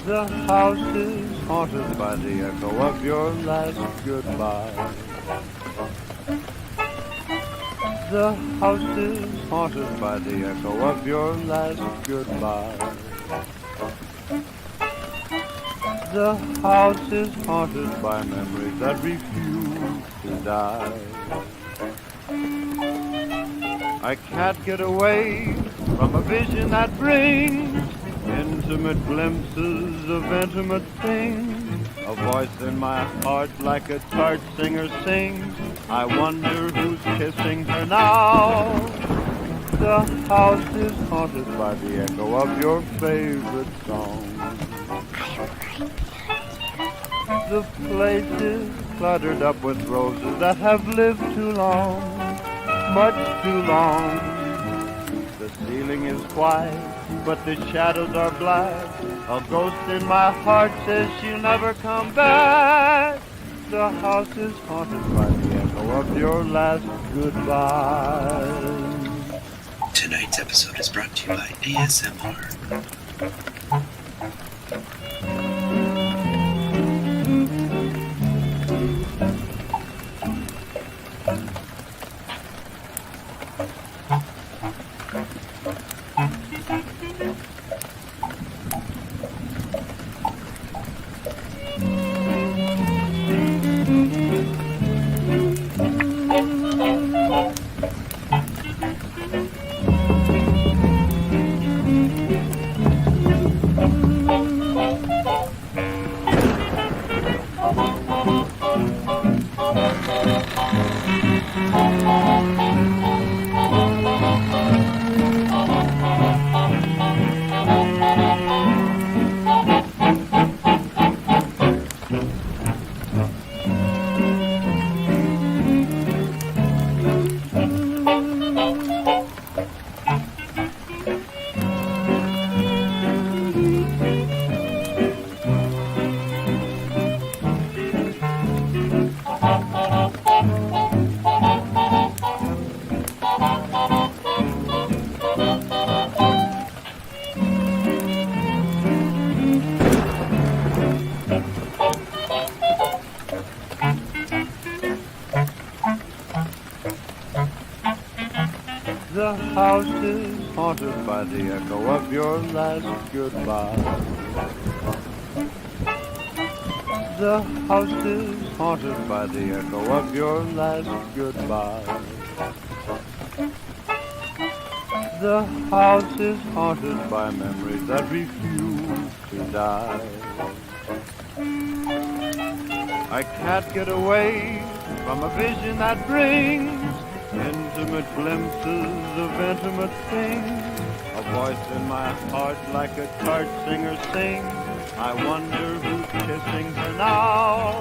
The house is haunted by the echo of your last goodbye. The house is haunted by the echo of your last goodbye. The house is haunted by memories that refuse to die. I can't get away from a vision that brings intimate glimpses of intimate things. A voice in my heart like a tart singer sings. I wonder who's kissing her now. The house is haunted by the echo of your favorite song. The place is cluttered up with roses that have lived too long, much too long. The ceiling is white, but the shadows are black. A ghost in my heart says she'll never come back. The house is haunted by the echo of your last goodbye. Tonight's episode is brought to you by ASMR. The house is haunted by the echo of your last goodbye. The house is haunted by the echo of your last goodbye. The house is haunted by memories that refuse to die. I can't get away from a vision that brings intimate glimpses of intimate things. A voice in my heart like a tart singer sings. I wonder who's kissing her now.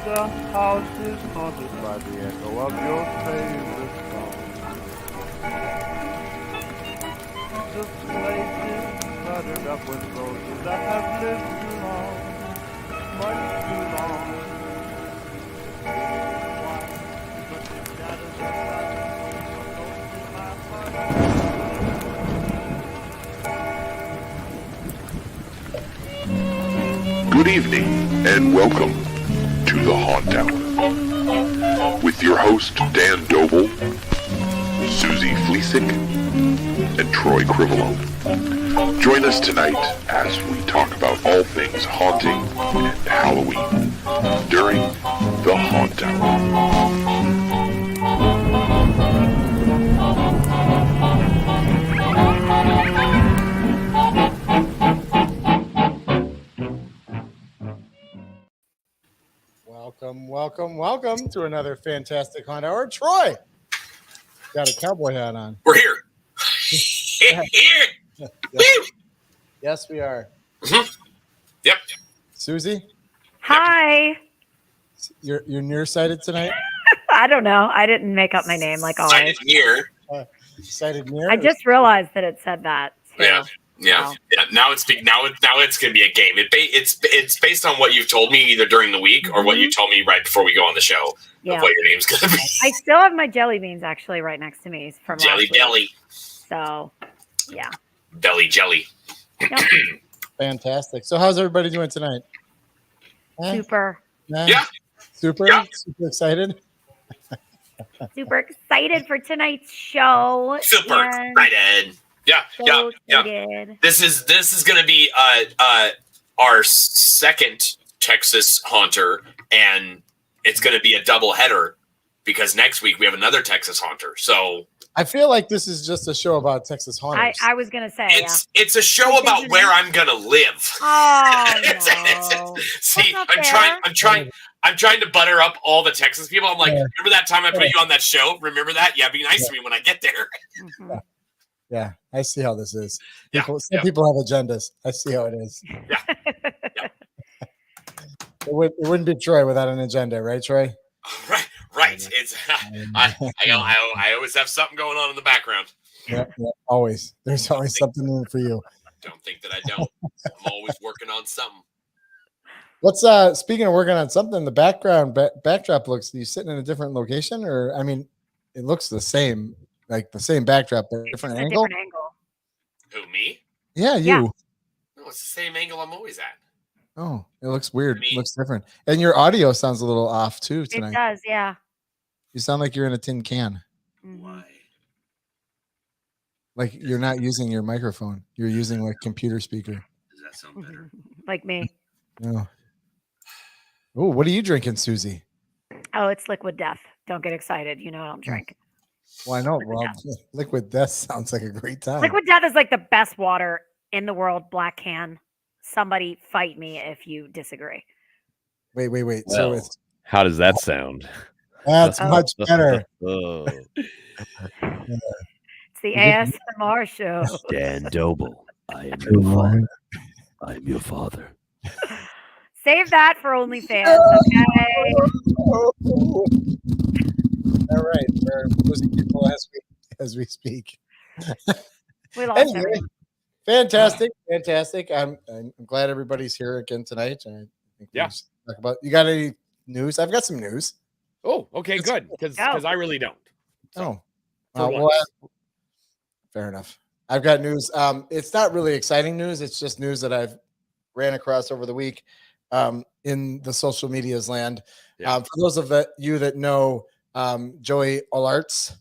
The house is haunted by the echo of your favorite song. The place is cluttered up with roses that have lived too long, much too long. Good evening and welcome to the Haunt Hour with your host Dan Doble, Susie Fleesick, and Troy Crivello. Join us tonight as we talk about all things haunting and Halloween during the Haunt Hour. Welcome to another fantastic Honda Hour. Troy, got a cowboy hat on. We're here. Yes, we are. Mm-hmm. Yep. Susie, Hi. you're nearsighted tonight. I don't know. I didn't make up my name like always. Near. Sighted near. I just realized that it said that. So. Yeah. Now it's gonna be a game. It's based on what you've told me either during the week or what you told me right before we go on the show. Yeah. Of what your name's gonna be. I still have my jelly beans actually right next to me from Jelly last week. belly. So, yeah. Belly jelly. Yep. Fantastic. So, how's everybody doing tonight? Super. Yeah. Super. Yeah. Super excited. Super excited for tonight's show. Super excited. Yeah. This is gonna be our second Texas Haunter, and it's gonna be a double header because next week we have another Texas Haunter. So I feel like this is just a show about Texas Haunters. I was gonna say it's a show about where I'm gonna live. Oh no. See, I'm trying to butter up all the Texas people. I'm like, remember that time I put you on that show? Remember that? Yeah, be nice to me when I get there. Mm-hmm. Yeah, I see how this is. Some people have agendas. I see how it is. Yeah. It wouldn't be Troy without an agenda, right, Troy? Right. It's I always have something going on in the background. Yeah, always. There's always something in for you. Don't think that I don't. I'm always working on something. What's speaking of working on something, the backdrop looks. Are you sitting in a different location, or I mean, it looks the same. Like the same backdrop, but different angle. Who, me? Yeah, you. Yeah. No, it's the same angle I'm always at. Oh, it looks weird. It looks different. And your audio sounds a little off too tonight. It does, yeah. You sound like you're in a tin can. Why? Like you're not using your microphone. You're using like computer speaker. Does that sound better? Like me. No. Oh, what are you drinking, Susie? Oh, it's Liquid Death. Don't get excited. You know I don't drink. Well, I know. Liquid Death sounds like a great time. Liquid Death is like the best water in the world. Black can. Somebody fight me if you disagree. Wait. Well, So it's how does that sound? That's much better. It's the ASMR show. Dan Doble, I am your father. I am your father. Save that for OnlyFans, okay? All right, we're losing people as we speak. We lost everyone. Fantastic. I'm glad everybody's here again tonight. I think talk about. You got any news? I've got some news. Oh, okay, good. Because I really don't. So, fair enough. I've got news. It's not really exciting news. It's just news that I've ran across over the week in the social media's land. Yeah. For those of you that know Joey Olarts,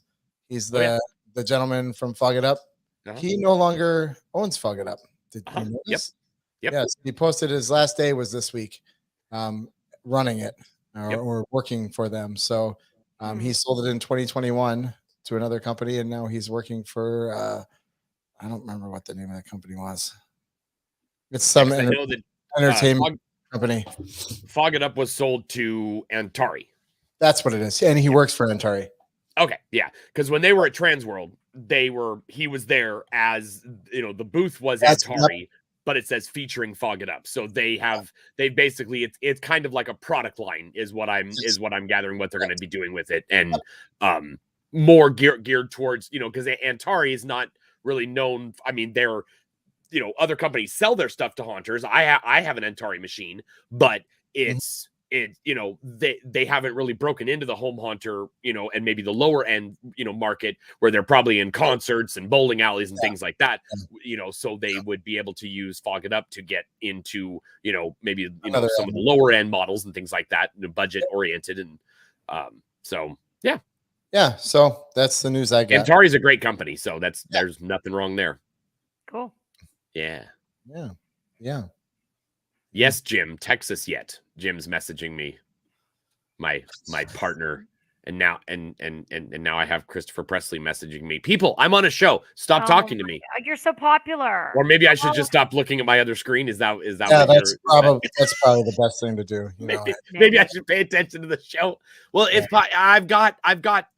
he's the gentleman from Fog It Up. Uh-huh. He no longer owns Fog It Up. Did you know this? Yep. Yes. He posted his last day was this week, running it or working for them. So he sold it in 2021 to another company, and now he's working for I don't remember what the name of the company was. It's some entertainment company. Fog It Up was sold to Antari. That's what it is, and he works for Antari. Okay, yeah, because when they were at Transworld, he was there as the booth was Antari, but it says featuring Fog It Up. So they basically it's kind of like a product line is what I'm gathering what they're going to be doing with it, and more geared towards because Antari is not really known. I mean, they're other companies sell their stuff to haunters. I have an Antari machine, but they haven't really broken into the home haunter, and maybe the lower end, market where they're probably in concerts and bowling alleys and things like that, so they would be able to use Fog It Up to get into, maybe, some of the lower end models and things like that, budget oriented. And so, yeah. Yeah. So that's the news I got. Antari is a great company. So there's nothing wrong there. Cool. Yeah. Yes, Jim. Texas yet? Jim's messaging me. My partner And now now I have Christopher Presley messaging me. People, I'm on a show. Stop talking to me. God, you're so popular. Or maybe I should just stop looking at my other screen. Is that Yeah, that's probably the best thing to do. Maybe I should pay attention to the show. Well, it's I've got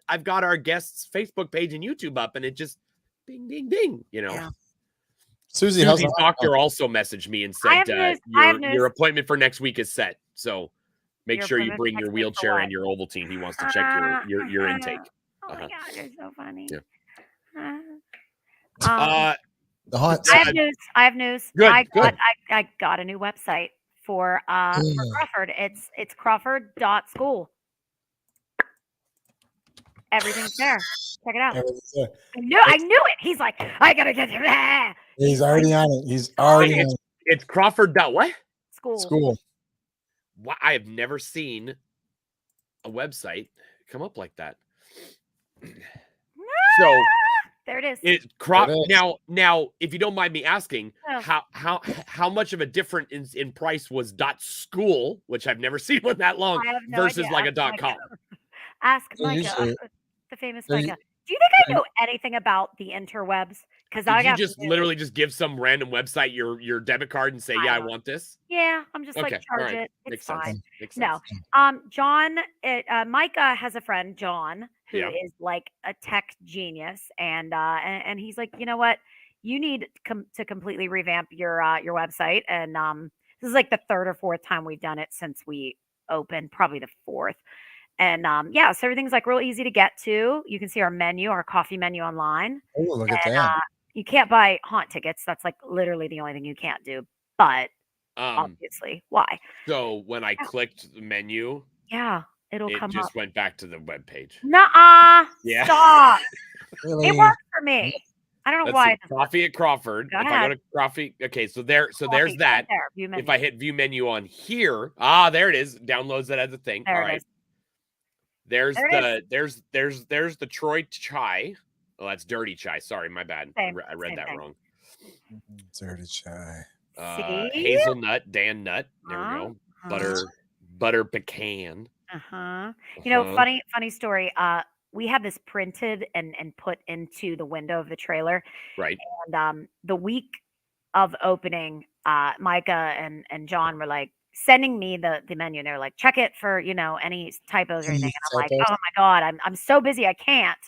our guests' Facebook page and YouTube up, and it just ding ding ding. Yeah. Susie's doctor also messaged me and said your appointment for next week is set. So make sure you bring your wheelchair and your Ovaltine. He wants to check your intake. Oh my God, you're so funny. Yeah. The haunt. I have news. Good. I got a new website for Crawford. It's Crawford.school. Everything's there. Check it out. I knew it. He's like, I gotta get him. He's already on it. He's already on it. It's Crawford. What? School. I have never seen a website come up like that. So there it is. Now, if you don't mind me asking, how much of a difference in price was .school, which I've never seen one that long, versus like a .com? Ask Micah, the famous Micah. Do you think I know anything about the interwebs? Because I just literally just give some random website your debit card and say, I want this. Yeah, I'm just charge it. It's Makes fine. Makes no, sense. John, Micah has a friend, John, who is like a tech genius, and he's like, you know what, you need to completely revamp your website, and this is like the third or fourth time we've done it since we opened, probably the fourth. And so everything's like real easy to get to. You can see our menu, our coffee menu online. Oh, look at that. You can't buy haunt tickets. That's like literally the only thing you can't do. But obviously, why? So when I clicked the menu, it'll come up. It just went back to the web page. Nuh-uh. Yeah. Stop. Really? It worked for me. I don't know why. Coffee at Crawford. If I go to coffee, okay, so there's that. Right if I hit view menu on here, there it is. Downloads that as a thing. All right. There's the Troy chai. Oh, that's dirty chai. Sorry, my bad. I read that wrong. Dirty chai. Hazelnut, Dan nut. There we go. Butter pecan. You know, funny story. We had this printed and put into the window of the trailer. Right. And the week of opening, Micah and John were like sending me the menu, and they're like, check it for, any typos or anything. And I'm like, oh my God, I'm so busy, I can't.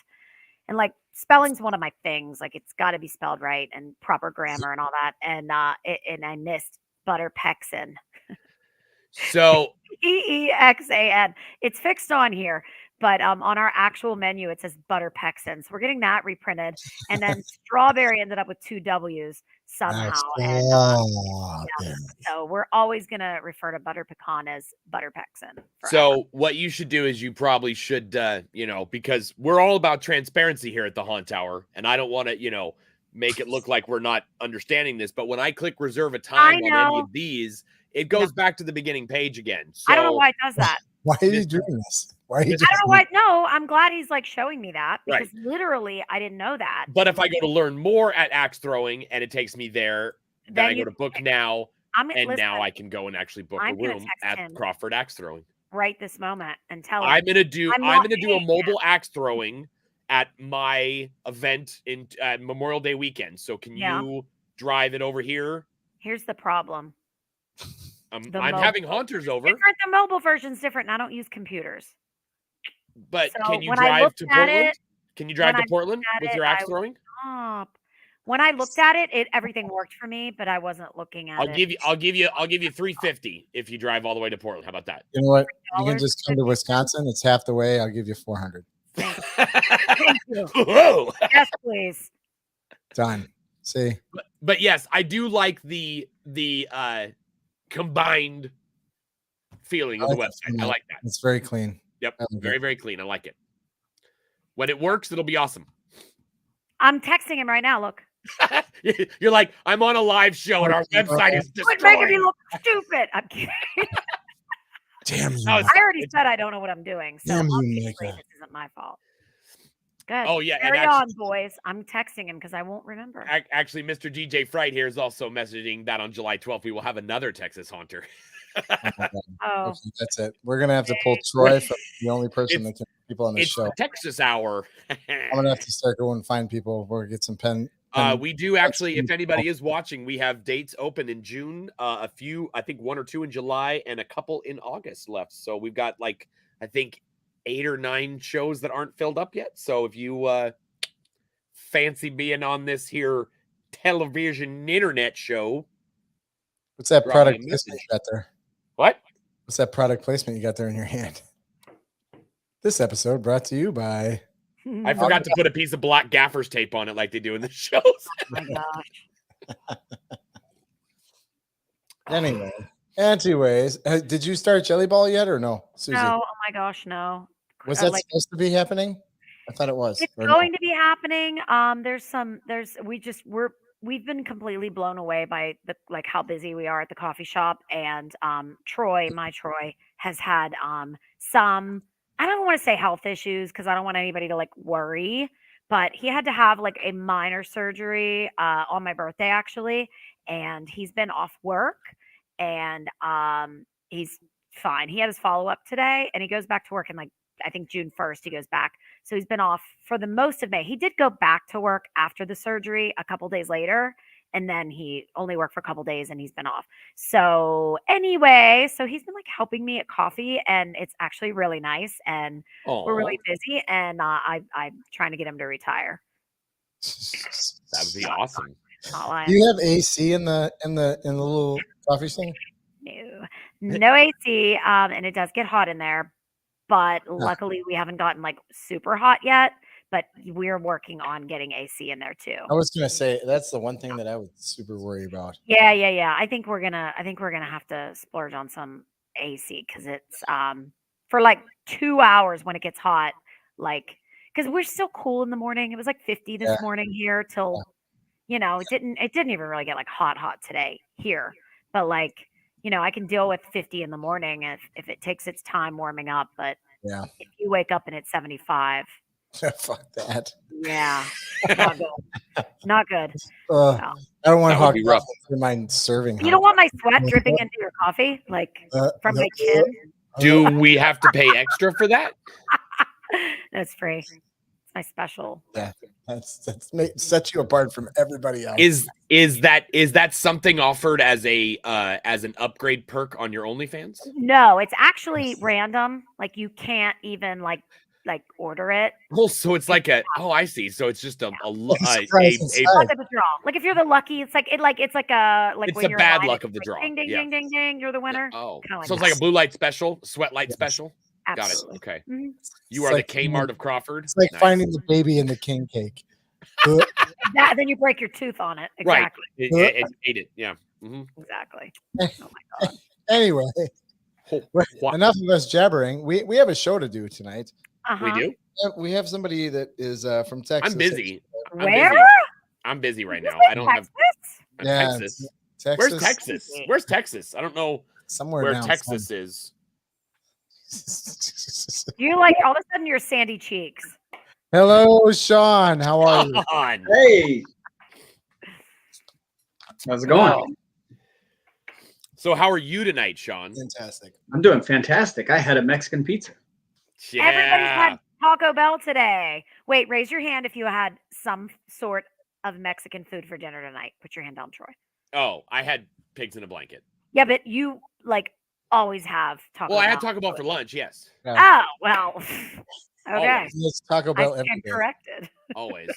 And like spelling's one of my things. Like it's got to be spelled right and proper grammar and all that. And I missed butter pexin. So EEXAN. It's fixed on here, but on our actual menu it says butter pexin. So we're getting that reprinted, and then strawberry ended up with 2 W's somehow. So we're always gonna refer to butter pecan as butter pexin. So what you should do is you probably should, because we're all about transparency here at the Haunt Tower, and I don't want to, make it look like we're not understanding this. But when I click reserve a time on any of these, it goes back to the beginning page again. So I don't know why it does that. Why are you doing this? Why are you? I don't know why. No, I'm glad he's like showing me that, because literally I didn't know that. But if I go to learn more at axe throwing and it takes me there, then I go to book now, now I can go and actually book a room at Crawford Axe Throwing right this moment and tell him I'm gonna do a mobile axe throwing at my event in Memorial Day weekend. So can you drive it over here? Here's the problem. I'm having haunters over. The mobile version's different, and I don't use computers. But can you drive to Portland? Can you drive to Portland with your axe throwing? When I looked at it, everything worked for me, but I wasn't looking at it. I'll give you $350 if you drive all the way to Portland. How about that? You know what? You can just come to Wisconsin. It's half the way. I'll give you $400. Thank you. Whoa. Yes, please. Done. See. But yes, I do like the combined feeling of the website. I like that. It's very clean. Yep. Very, very clean. I like it. When it works, it'll be awesome. I'm texting him right now. Look. You're like, I'm on a live show and our website is destroyed. Quit making me look stupid. I'm kidding. Damn you. I already said I don't know what I'm doing. So obviously this isn't my fault. Good. Oh, yeah. Carry on, boys. I'm texting him because I won't remember. Actually, Mr. DJ Fright here is also messaging that on July 12th, we will have another Texas Haunter. Oh, that's it. We're going to have to pull Troy from the only person that can. people on the It's show. the Texas Hour. I'm gonna have to start going and find people or get some pen. We do actually, if anybody is watching, we have dates open in June, a few, I think 1 or 2 in July, and a couple in August left. So we've got like, I think 8 or 9 shows that aren't filled up yet. So if you fancy being on this here television internet show, What's that drop me product a placement message. you got there? What? What's that product placement you got there in your hand? This episode brought to you by. I forgot to put a piece of black gaffer's tape on it like they do in the shows. Oh my gosh. Anyways, did you start Jelly Ball yet or no, Susie? No, oh my gosh, no. Was that supposed to be happening? I thought it was. It's going to be happening. We've been completely blown away by how busy we are at the coffee shop, and Troy has had some, I don't want to say health issues because I don't want anybody to worry, but he had to have a minor surgery on my birthday actually, and he's been off work, and he's fine. He had his follow-up today, and he goes back to work in I think June 1st he goes back. So he's been off for the most of May. He did go back to work after the surgery a couple days later, and then he only worked for a couple days and he's been off. So anyway, he's been helping me at coffee, and it's actually really nice, and we're really busy, and I'm trying to get him to retire. That would be awesome. Do you have AC in the little coffee thing? No AC, and it does get hot in there. But luckily, we haven't gotten super hot yet. But we're working on getting AC in there too. I was gonna say that's the one thing that I would super worry about. Yeah. I think we're gonna have to splurge on some AC because it's for 2 hours when it gets hot. Because we're still cool in the morning. It was 50 this morning here till it didn't even really get hot today here. But I can deal with 50 in the morning if it takes its time warming up. But if you wake up and it's 75, fuck that. Yeah, not good. Not good. No. I don't want to be rough. Mind serving. You don't want my sweat dripping into your coffee, from my chin. Do we have to pay extra for that? That's free. It's my special. Yeah, that's sets you apart from everybody else. Is that something offered as an upgrade perk on your OnlyFans? No, it's actually random. You can't even order it. Oh, so it's I see. So it's just a luck of the draw. If you're the lucky, it's it's the bad luck of the draw. Ding ding ding ding ding. You're the winner. Oh, so it's like a blue light special, sweat light special. Absolutely. Got it. Okay. Mm-hmm. You are the Kmart of Crawford. It's like finding the baby in the king cake. Then you break your tooth on it. Exactly. Right. It ate it. Yeah. Mm-hmm. Exactly. Oh my god. Anyway, enough of us jabbering. We have a show to do tonight. We do. We have somebody that is from Texas. I'm busy. Where? I'm busy right now. I don't Texas? have Texas. Where's Texas? Where's Texas? I don't know somewhere where Texas is. You all of a sudden you're sandy cheeks. Hello, Sean. How are you? Hey. How's it going? So how are you tonight, Sean? Fantastic. I'm doing fantastic. I had a Mexican pizza. Yeah. Everybody's had Taco Bell today. Wait, raise your hand if you had some sort of Mexican food for dinner tonight. Put your hand down, Troy. Oh, I had pigs in a blanket. Yeah, but you always have Taco Bell. Well, I had Taco Bell for lunch, yes. Oh, well. Okay. It's Taco Bell every day. Corrected. Always.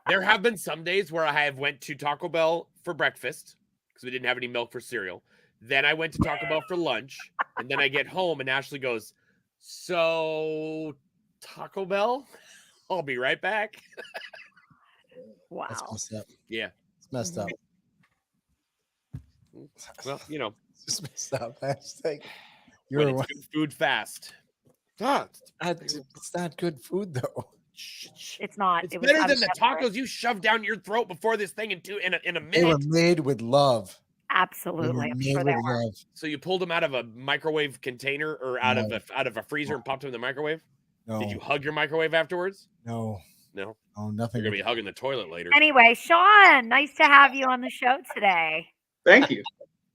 There have been some days where I have went to Taco Bell for breakfast because we didn't have any milk for cereal. Then I went to Taco Bell for lunch, and then I get home and Ashley goes, "So Taco Bell? I'll be right back." Wow. That's messed up. Yeah. It's messed up. Well, it's just messed up. Hashtag, you're good food fast. It's not good food though. It's not. It's better than the tacos you shoved down your throat before this thing in a minute. They were made with love. Absolutely. I'm sure they were. So you pulled them out of a microwave container or out of a freezer and popped them in the microwave? No. Did you hug your microwave afterwards? No. No. Oh, nothing. You're gonna be hugging the toilet later. Anyway, Sean, nice to have you on the show today. Thank you.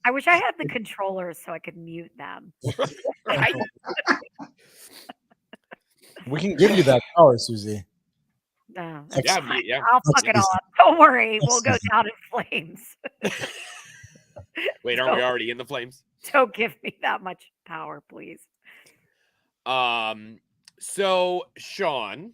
I wish I had the controllers so I could mute them. Right? We can give you that power, Susie. That's Yeah, fine. yeah. I'll fuck it all up. Don't worry. We'll go down in flames. Wait, aren't we already in the flames? Don't give me that much power, please. So Sean,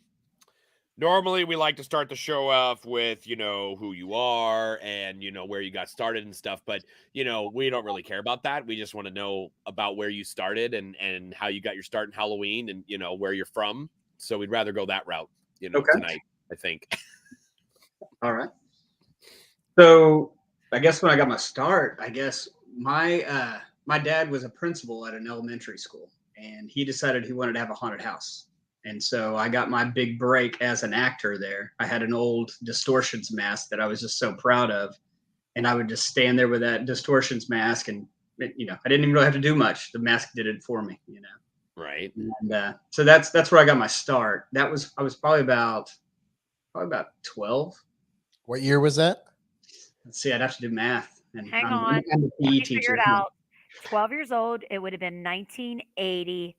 normally we like to start the show off with, who you are and, where you got started and stuff. But, we don't really care about that. We just want to know about where you started and how you got your start in Halloween and, where you're from. So we'd rather go that route, tonight, I think. All right. So I guess when I got my start, I guess my dad was a principal at an elementary school, and he decided he wanted to have a haunted house. And so I got my big break as an actor there. I had an old Distortions mask that I was just so proud of. And I would just stand there with that Distortions mask and, I didn't even really have to do much. The mask did it for me, Right. And so that's where I got my start. I was probably about 12. What year was that? Let's see, I'd have to do math. And Hang I'm on. a Let PE me teacher. figure it out. 12 years old. It would have been 1988.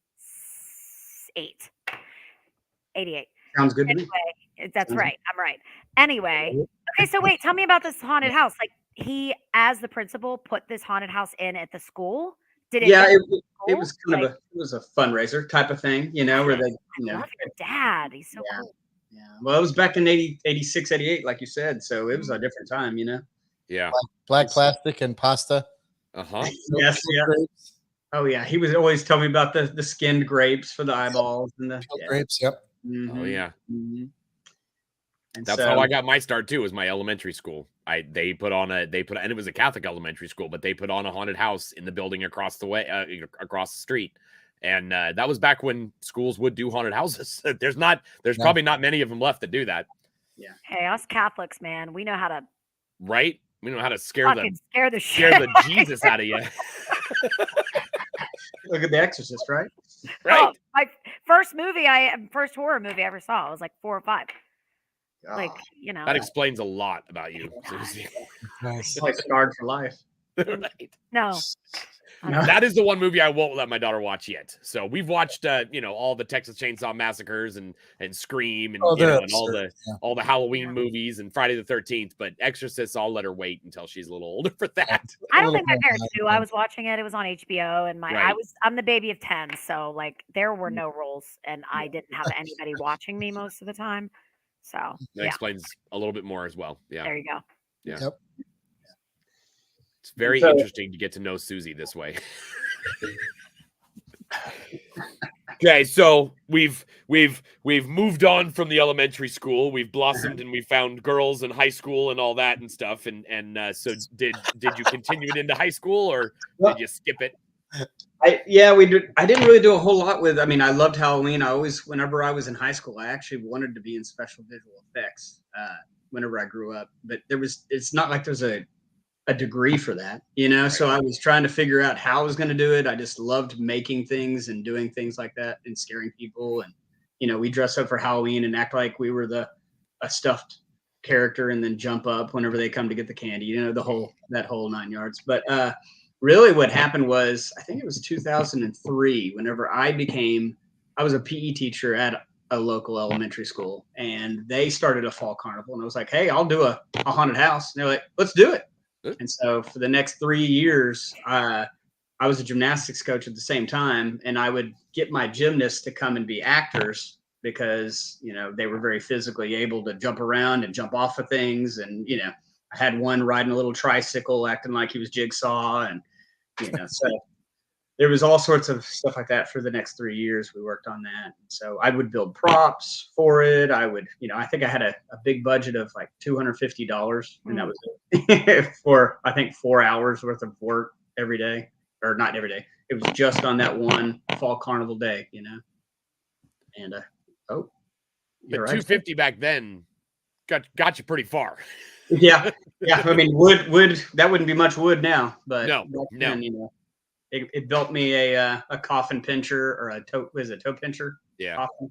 88. Sounds good to me. Anyway, that's right. I'm right. Anyway, okay. So wait, tell me about this haunted house. Like he, as the principal, put this haunted house in at the school. Did it? Yeah, get it was kind of it was a fundraiser type of thing, where they, I love your dad. He's so cool. Yeah. Well, it was back in 86, 88, like you said. So it was a different time, Yeah. Black plastic and pasta. Uh-huh. Yes. Yeah. Oh yeah. He was always telling me about the skinned grapes for the eyeballs and the grapes. Yep. Mm-hmm. Oh yeah. Mm-hmm. And that's how I got my start too. Was my elementary school. They put on and it was a Catholic elementary school, but they put on a haunted house in the building across the way, across the street. And that was back when schools would do haunted houses. There's probably not many of them left that do that. Yeah. Hey, us Catholics, man, we know how to. Right? We know how to scare the Jesus out of you. Look at The Exorcist, right? Right. Oh, my first horror movie I ever saw. I was like 4 or 5. Oh, like that explains a lot about you, Susie. Nice. Like scarred for life. Right. No. That is the one movie I won't let my daughter watch yet. So we've watched, all the Texas Chainsaw Massacres and Scream and, and all the Halloween movies and Friday the 13th. But Exorcist, I'll let her wait until she's a little older for that. I don't think my parents knew I was watching it. It was on HBO, and I'm the baby of 10, so like there were no rules, and I didn't have anybody watching me most of the time. So that explains a little bit more as well. Yeah. There you go. Yeah. Yep. It's very interesting to get to know Susie this way. Okay, so we've moved on from the elementary school. We've blossomed and we found girls in high school and all that and stuff. And so did you continue it into high school or did you skip it? We did. I didn't really do a whole lot with. I mean, I loved Halloween. Whenever I was in high school, I actually wanted to be in special visual effects. Whenever I grew up, but it's not like there's a degree for that, Right. So I was trying to figure out how I was going to do it. I just loved making things and doing things like that and scaring people. And, we dress up for Halloween and act like we were a stuffed character and then jump up whenever they come to get the candy, that whole 9 yards. But, really what happened was, I think it was 2003, whenever I was a PE teacher at a local elementary school, and they started a fall carnival. And I was like, hey, I'll do a haunted house. And they're like, let's do it. And so for the next 3 years, I was a gymnastics coach at the same time, and I would get my gymnasts to come and be actors because, they were very physically able to jump around and jump off of things. And, I had one riding a little tricycle acting like he was Jigsaw. And, so there was all sorts of stuff like that for the next 3 years. We worked on that. So I would build props for it. I would, I think I had a big budget of like $250, and that was it for, I think, 4 hours worth of work every day, or not every day. It was just on that one fall carnival day, and, but right. $250 back then got you pretty far. Yeah. I mean, wood, that wouldn't be much wood now, but no. Then, it built me a coffin pincher or a toe pincher? Yeah. Coffin.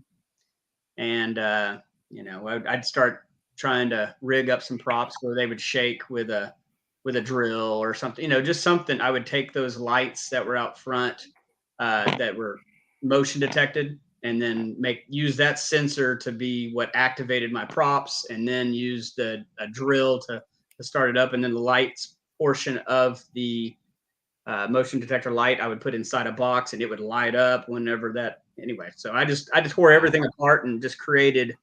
And, I'd start trying to rig up some props where they would shake with a drill or something, just something. I would take those lights that were out front that were motion detected, and then use that sensor to be what activated my props, and then use a drill to start it up, and then the lights portion of the motion detector light I would put inside a box, and it would light up whenever that. Anyway, so I just tore everything apart and just created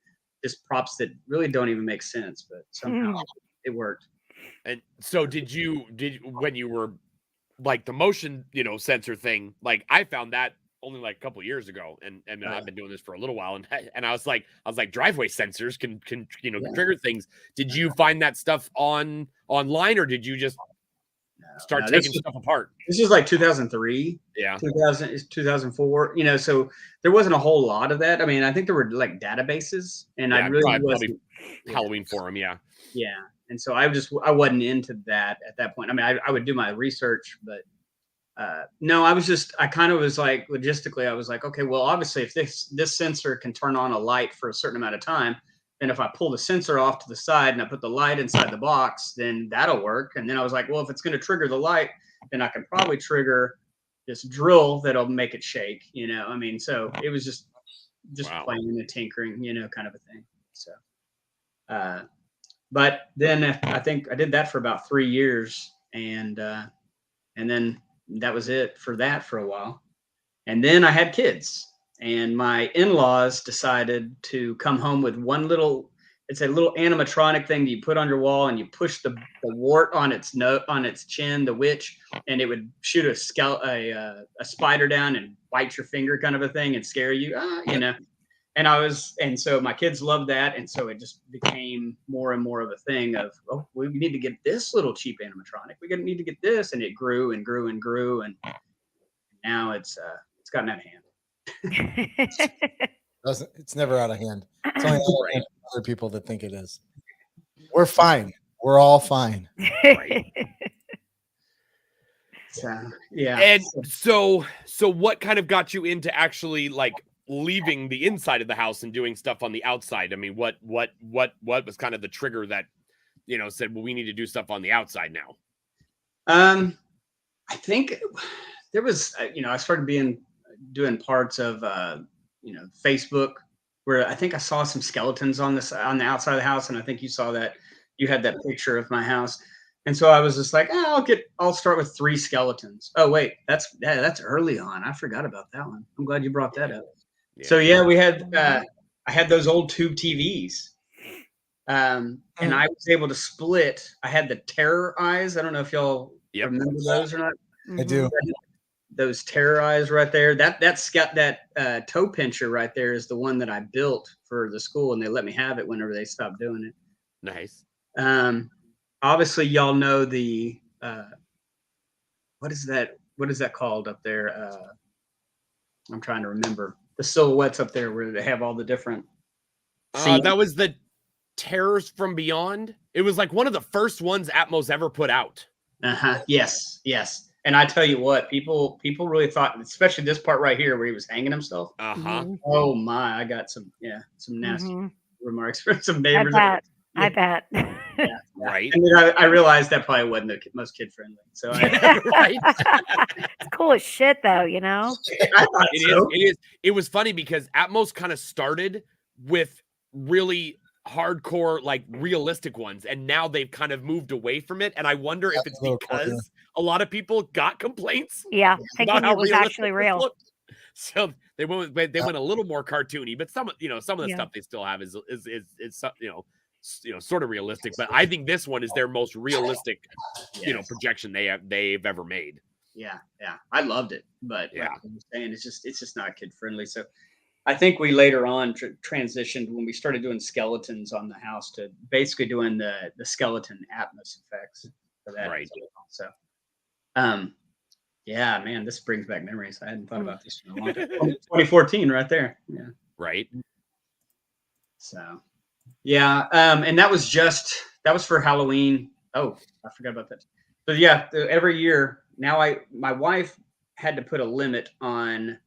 just props that really don't even make sense, but somehow it worked. And so when you were like the motion, sensor thing, like I found that only like a couple of years ago, and I've been doing this for a little while, and I was like driveway sensors can trigger things. Did you find that stuff online, or did you just start taking stuff apart? This is like 2003. Yeah. 2004. So there wasn't a whole lot of that. I mean, I think there were like databases, and I really wasn't Halloween forum. Yeah. Yeah. And so I wasn't into that at that point. I mean, I would do my research, but no, I kind of was like, logistically, I was like, okay, well, obviously if this sensor can turn on a light for a certain amount of time, then if I pull the sensor off to the side and I put the light inside the box, then that'll work. And then I was like, well, if it's going to trigger the light, then I can probably trigger this drill that'll make it shake, I mean, so it was just playing and tinkering, kind of a thing. So, but then I think I did that for about 3 years, and then that was it for that for a while. And then I had kids, and my in-laws decided to come home with it's a little animatronic thing that you put on your wall, and you push the wart on its chin, the witch, and it would shoot a spider down and bite your finger, kind of a thing, and scare you, And so my kids loved that, and so it just became more and more of a thing of, oh, we need to get this little cheap animatronic. We're gonna need to get this, and it grew and grew and grew, and now it's gotten out of hand. It's never out of hand. It's only out of hand for other people that think it is. We're fine. We're all fine. Right. So yeah. And so what kind of got you into actually like leaving the inside of the house and doing stuff on the outside? I mean, what was kind of the trigger that said, well, we need to do stuff on the outside now? I think there was I started doing parts of Facebook, where I think I saw some skeletons on the outside of the house, and I think you saw that. You had that picture of my house, and so I was just like, I'll start with 3 skeletons. Oh wait, that's early on. I forgot about that one. I'm glad you brought that up. Yeah. So yeah, we had I had those old tube TVs, and I was able to split. I had the terror eyes. I don't know if y'all remember those or not. I do. Those terror eyes right there. That's got that toe pincher right there is the one that I built for the school, and they let me have it whenever they stopped doing it. Nice. Obviously y'all know the what is that called up there? I'm trying to remember the silhouettes up there where they have all the different that was the Terrors from Beyond. It was like one of the first ones Atmos ever put out. Yes. And I tell you what, people really thought, especially this part right here where he was hanging himself. Oh my, I got some nasty remarks from some neighbors. I bet. Yeah. Right. And then I realized that probably wasn't the most kid friendly. So right. It's cool as shit, though. It was funny because Atmos kind of started with really hardcore, like realistic ones, and now they've kind of moved away from it. And I wonder if it's because a lot of people got complaints. Yeah, thinking it was actually real. So they went a little more cartoony, but some of the stuff they still have is sort of realistic. But I think this one is their most realistic, projection they've ever made. Yeah, I loved it, but like I'm saying, it's just not kid friendly. So I think we later on transitioned when we started doing skeletons on the house to basically doing the skeleton Atmos effects for that. Right. So, yeah, man, this brings back memories. I hadn't thought about this for a long time. 2014, right there. Yeah. Right. So, yeah, and that was for Halloween. Oh, I forgot about that. So yeah, every year now my wife had to put a limit on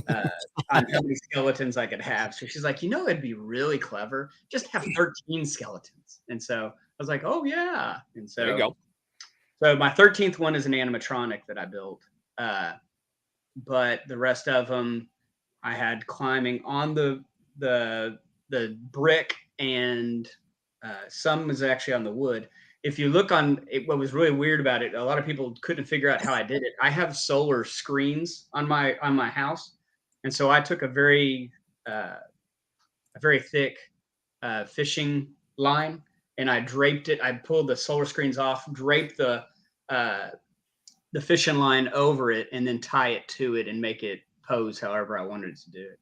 how many skeletons I could have. So she's like, it'd be really clever. Just have 13 skeletons. And so I was like, oh yeah. And so there you go. So my 13th one is an animatronic that I built. But the rest of them, I had climbing on the brick, and some was actually on the wood. If you look on it, what was really weird about it, a lot of people couldn't figure out how I did it. I have solar screens on my house, and so I took a very thick fishing line, and I draped it. I pulled the solar screens off, draped the fishing line over it, and then tie it to it and make it pose however I wanted it to do it.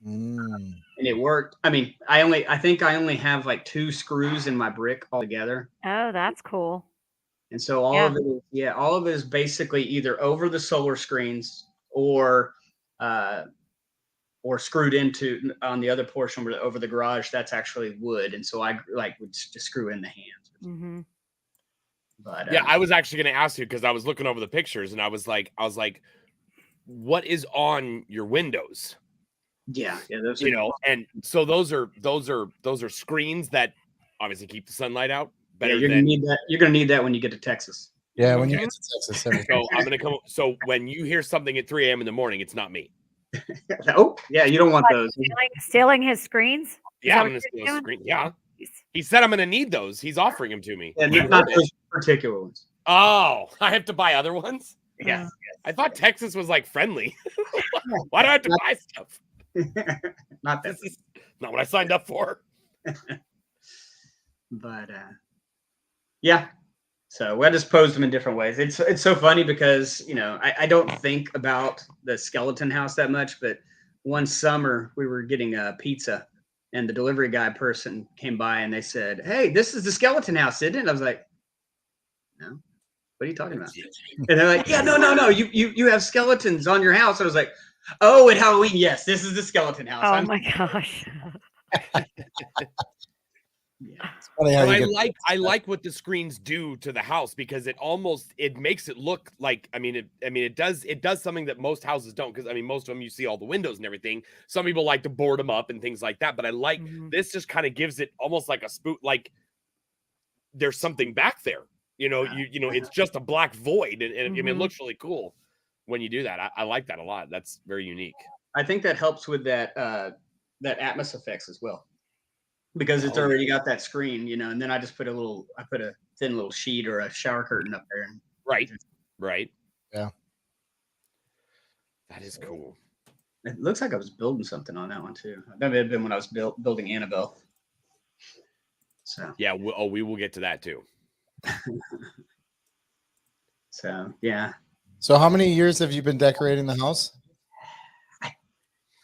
And it worked. I mean, I think I only have like 2 screws in my brick altogether. Oh, that's cool. And so all of it is basically either over the solar screens or screwed into on the other portion over the garage. That's actually wood, and so I would just screw in the hands. Mm-hmm. But yeah, I was actually going to ask you because I was looking over the pictures and I was like, what is on your windows? Yeah, those you know, and so those are screens that obviously keep the sunlight out better. You're gonna need that. You're gonna need that when you get to Texas. Yeah, when you get to Texas. So I'm gonna come. So when you hear something at 3 a.m. in the morning, it's not me. Oh, yeah, you don't want those. Stealing his screens? Yeah, I'm gonna steal a screen. Yeah, he said I'm gonna need those. He's offering them to me. And not those particular ones. Oh, I have to buy other ones. Yeah, I thought Texas was like friendly. Why do I have to buy stuff? Not this is not what I signed up for. But yeah, so I just posed them in different ways. It's so funny because I don't think about the skeleton house that much, but one summer we were getting a pizza, and the delivery guy person came by and they said, "Hey, this is the skeleton house, isn't it?" And I was like, "No, what are you talking about?" And they're like, "Yeah, no, you have skeletons on your house." I was like, "Oh, at Halloween, yes, this is the skeleton house." Oh my gosh. I like what the screens do to the house because it makes it look like it does something that most houses don't, because most of them you see all the windows and everything. Some people like to board them up and things like that, but I like this just kind of gives it almost like a spook, like there's something back there. It's just a black void, and it looks really cool when you do that. I like that a lot. That's very unique. I think that helps with that Atmos effects as well, because it's already got that screen, and then I just put a thin little sheet or a shower curtain up there. Right. Yeah. That is cool. It looks like I was building something on that one too. That may have been when I was building Annabelle. So yeah, we will get to that too. So yeah. So how many years have you been decorating the house?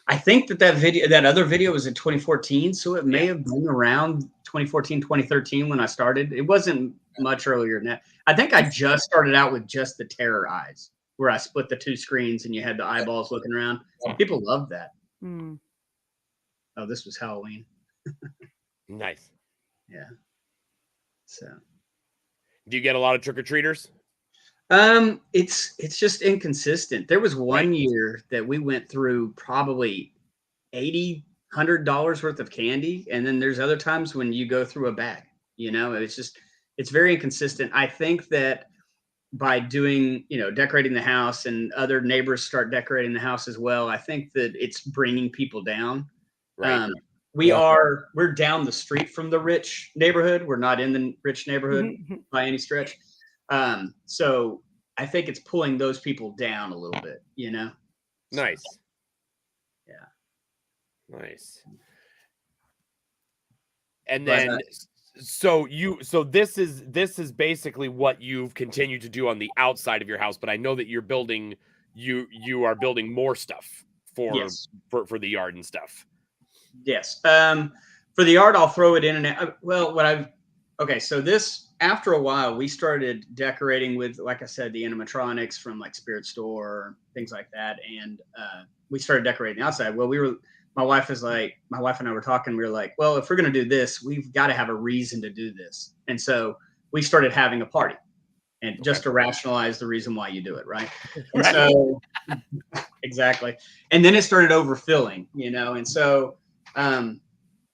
I think that other video was in 2014, so it may have been around 2014, 2013 when I started. It wasn't much earlier than that. I think I just started out with just the terror eyes, where I split the 2 screens and you had the eyeballs looking around. People loved that. Oh, this was Halloween. Nice. Yeah. So, do you get a lot of trick-or-treaters? It's just inconsistent. There was one year that we went through probably $100 worth of candy, and then there's other times when you go through a bag. It's very inconsistent. I think that by doing decorating the house, and other neighbors start decorating the house as well, I think that it's bringing people down. Right. We're down the street from the rich neighborhood. We're not in the rich neighborhood by any stretch. So I think it's pulling those people down a little bit, Nice. Yeah. Nice. And then, so this is basically what you've continued to do on the outside of your house, but I know that you're building, you are building more stuff for the yard and stuff. Yes. For the yard, I'll throw it in and so this, after a while, we started decorating with, like I said, the animatronics from like Spirit Store, things like that. And we started decorating the outside. Well, my wife and I were talking, we were like, well, if we're going to do this, we've got to have a reason to do this. And so we started having a party, and just to rationalize the reason why you do it. Right. And so exactly. And then it started overfilling, and so,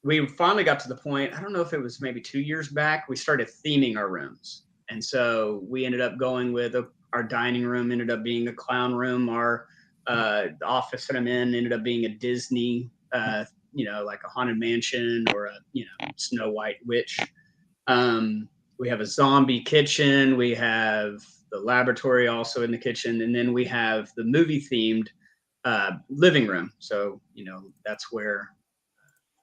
we finally got to the point, I don't know if it was maybe 2 years back, we started theming our rooms. And so we ended up going with our dining room ended up being a clown room. Our The office that I'm in ended up being a Disney, like a haunted mansion or a Snow White witch. We have a zombie kitchen. We have the laboratory also in the kitchen, and then we have the movie themed living room. So that's where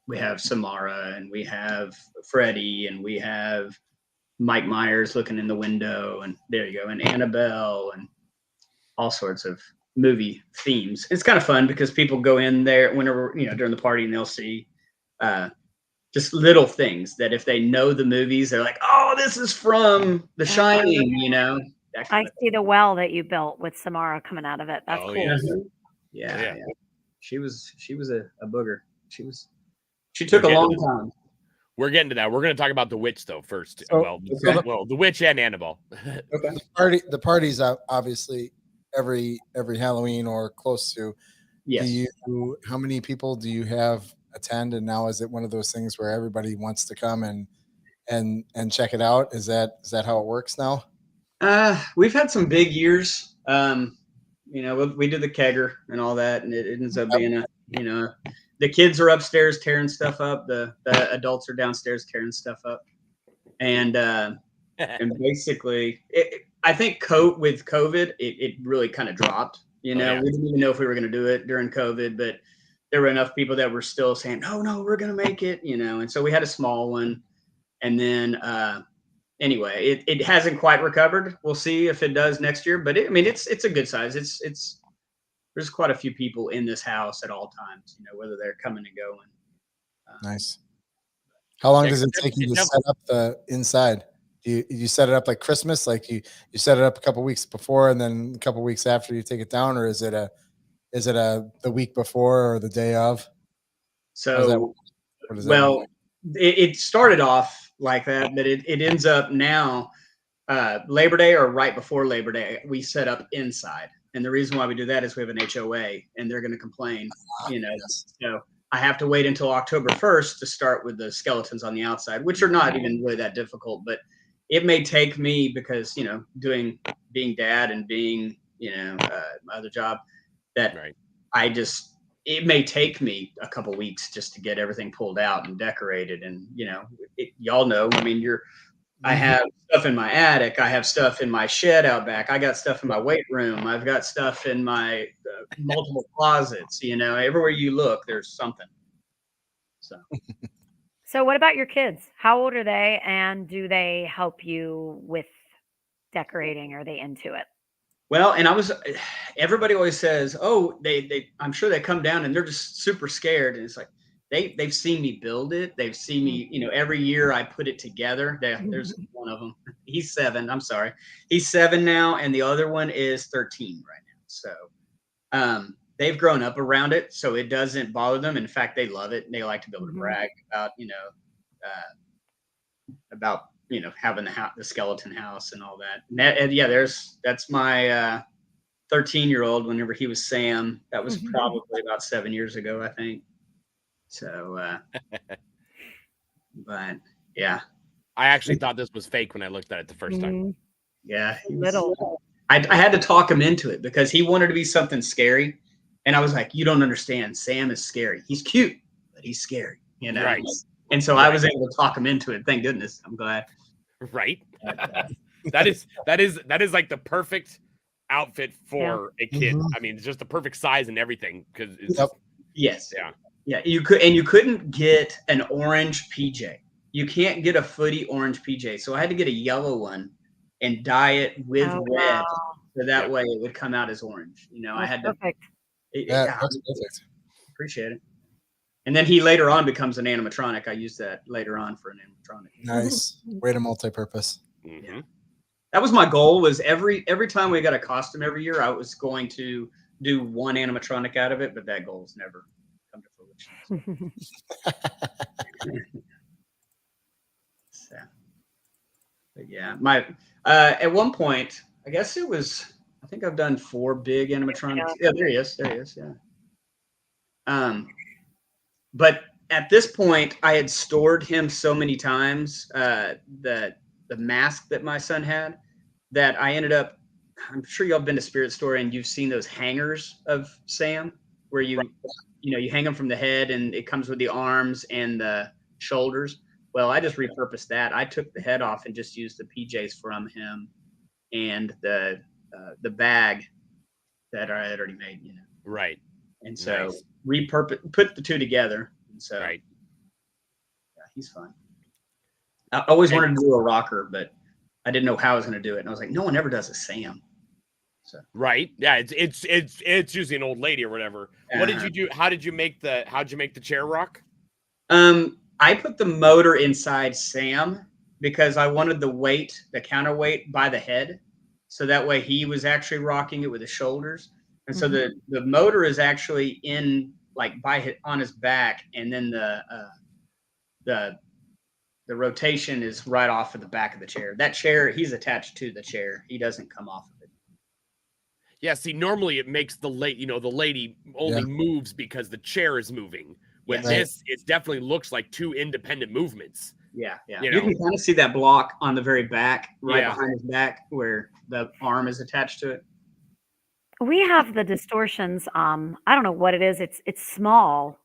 we have Samara, and we have Freddy, and we have Mike Myers looking in the window, and there you go, and Annabelle, and all sorts of movie themes. It's kind of fun because people go in there whenever during the party, and they'll see just little things that if they know the movies, they're like, oh, this is from The Shining, I see the well that you built with Samara coming out of it. That's cool. Yeah. She was a booger. She took a long time. We're getting to that. We're going to talk about the witch though first. So, the witch and Annabelle. Okay. The party's obviously every Halloween or close to. Yes. How many people do you have attend? And now is it one of those things where everybody wants to come and check it out? Is that how it works now? We've had some big years. We did the kegger and all that, and it ends up being the kids are upstairs tearing stuff up. The adults are downstairs tearing stuff up. And basically, I think with COVID, it really kind of dropped. We didn't even know if we were going to do it during COVID, but there were enough people that were still saying, no, we're going to make it, and so we had a small one. And then anyway, it hasn't quite recovered. We'll see if it does next year, but it's a good size. There's quite a few people in this house at all times, whether they're coming and going. Nice. How long does it take you to set up the inside? You set it up like Christmas, like you set it up a couple weeks before and then a couple weeks after you take it down, or is it the week before or the day of? So, it started off like that, but it ends up now Labor Day or right before Labor Day, we set up inside. And the reason why we do that is we have an HOA and they're going to complain, So I have to wait until October 1st to start with the skeletons on the outside, which are not even really that difficult, but it may take me because, being dad and being, my other job that it may take me a couple weeks just to get everything pulled out and decorated. And, y'all know, I have stuff in my attic. I have stuff in my shed out back. I got stuff in my weight room. I've got stuff in my multiple closets. Everywhere you look, there's something. So what about your kids? How old are they? And do they help you with decorating? Are they into it? Well, and everybody always says, oh, I'm sure they come down and they're just super scared. And it's like, they've seen me build it. They've seen me, every year I put it together. There's one of them. He's 7. I'm sorry. He's 7 now. And the other one is 13 right now. So they've grown up around it. So it doesn't bother them. In fact, they love it. And they like to be able to brag about, having the skeleton house and all that. That's my 13-year-old. Whenever he was Sam, that was probably about 7 years ago, I think. So, but yeah, I actually thought this was fake when I looked at it the first time. Yeah, little. I had to talk him into it because he wanted to be something scary, and I was like, "You don't understand. Sam is scary. He's cute, but he's scary." Right. And so I was able to talk him into it. Thank goodness. I'm glad. Right. that is like the perfect outfit for a kid. It's just the perfect size and everything because yes. Yeah, you couldn't get an orange PJ. You can't get a footy orange PJ. So I had to get a yellow one and dye it with red, so that way it would come out as orange. I had perfect. That's perfect. Appreciate it. And then he later on becomes an animatronic. I used that later on for an animatronic. Nice. Way to multi-purpose. Yeah. That was my goal. Was every time we got a costume every year, I was going to do one animatronic out of it, but that goal was never come to fruition. So, but yeah, at one point, I guess it was. I think I've done 4 big animatronics. Yeah, there he is. Yeah. But at this point, I had stored him so many times, the mask that my son had, that I ended up I'm sure y'all been to Spirit Store and you've seen those hangers of Sam where you hang them from the head and it comes with the arms and the shoulders. Well, I just repurposed that. I took the head off and just used the PJs from him and the bag that I had already made, Right. And so put the two together. And so yeah, he's fun. I always wanted to do a rocker, but I didn't know how I was going to do it. And I was like, no one ever does a Sam. So right. Yeah, it's usually an old lady or whatever. What did you do? How'd you make the chair rock? I put the motor inside Sam because I wanted the counterweight by the head. So that way he was actually rocking it with his shoulders. And so the motor is actually on his back, and then the rotation is right off of the back of the chair. That chair, he's attached to the chair. He doesn't come off of it. Yeah, see, normally it makes the lady only moves because the chair is moving. When this, it definitely looks like two independent movements. Yeah. You can kind of see that block on the very back, behind his back, where the arm is attached to it. We have the distortions. I don't know what it is. It's small.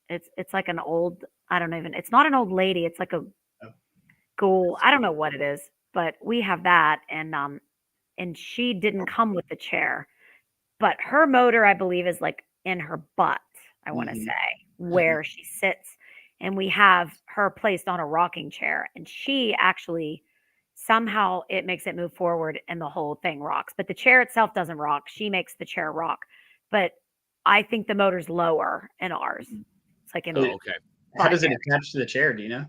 It's like an old. It's not an old lady. It's like a ghoul. I don't know what it is, but we have that, and she didn't come with the chair, but her motor, I believe, is like in her butt. I want to say where she sits, and we have her placed on a rocking chair, and she actually somehow it makes it move forward and the whole thing rocks, but the chair itself doesn't rock. She makes the chair rock, but I think the motor's lower in ours. It's like okay. How does it attach to the chair? Do you know?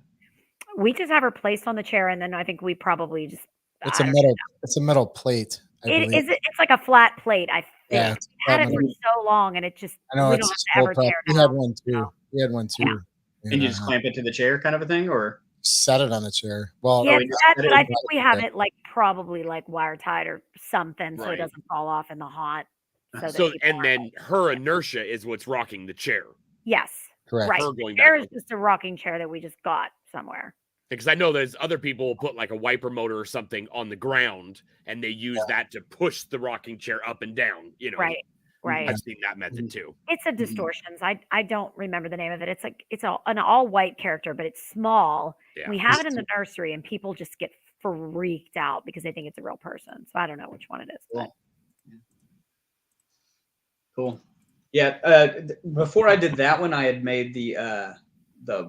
We just have her placed on the chair, and then I think we probably just it's a metal plate. It's like a flat plate. I think. Yeah, had it for so long, and it just I know we it's don't have to ever tear it We out. had one too. We had one too. Yeah. And you just clamp it to the chair, kind of a thing, or set it on the chair. Well, yeah, but I think we have it probably wire tied or something, so it doesn't fall off in the hot. So and then her inertia is what's rocking the chair. Yes, correct. right. There is just a rocking chair that we just got somewhere. Because I know there's other people who put like a wiper motor or something on the ground, and they use that to push the rocking chair up and down. Right. I've seen that method too. It's a distortions. I don't remember the name of it. It's an all white character, but it's small. Yeah. We have it in the nursery, and people just get freaked out because they think it's a real person. So I don't know which one it is. Cool. Yeah. Before I did that one, I had made the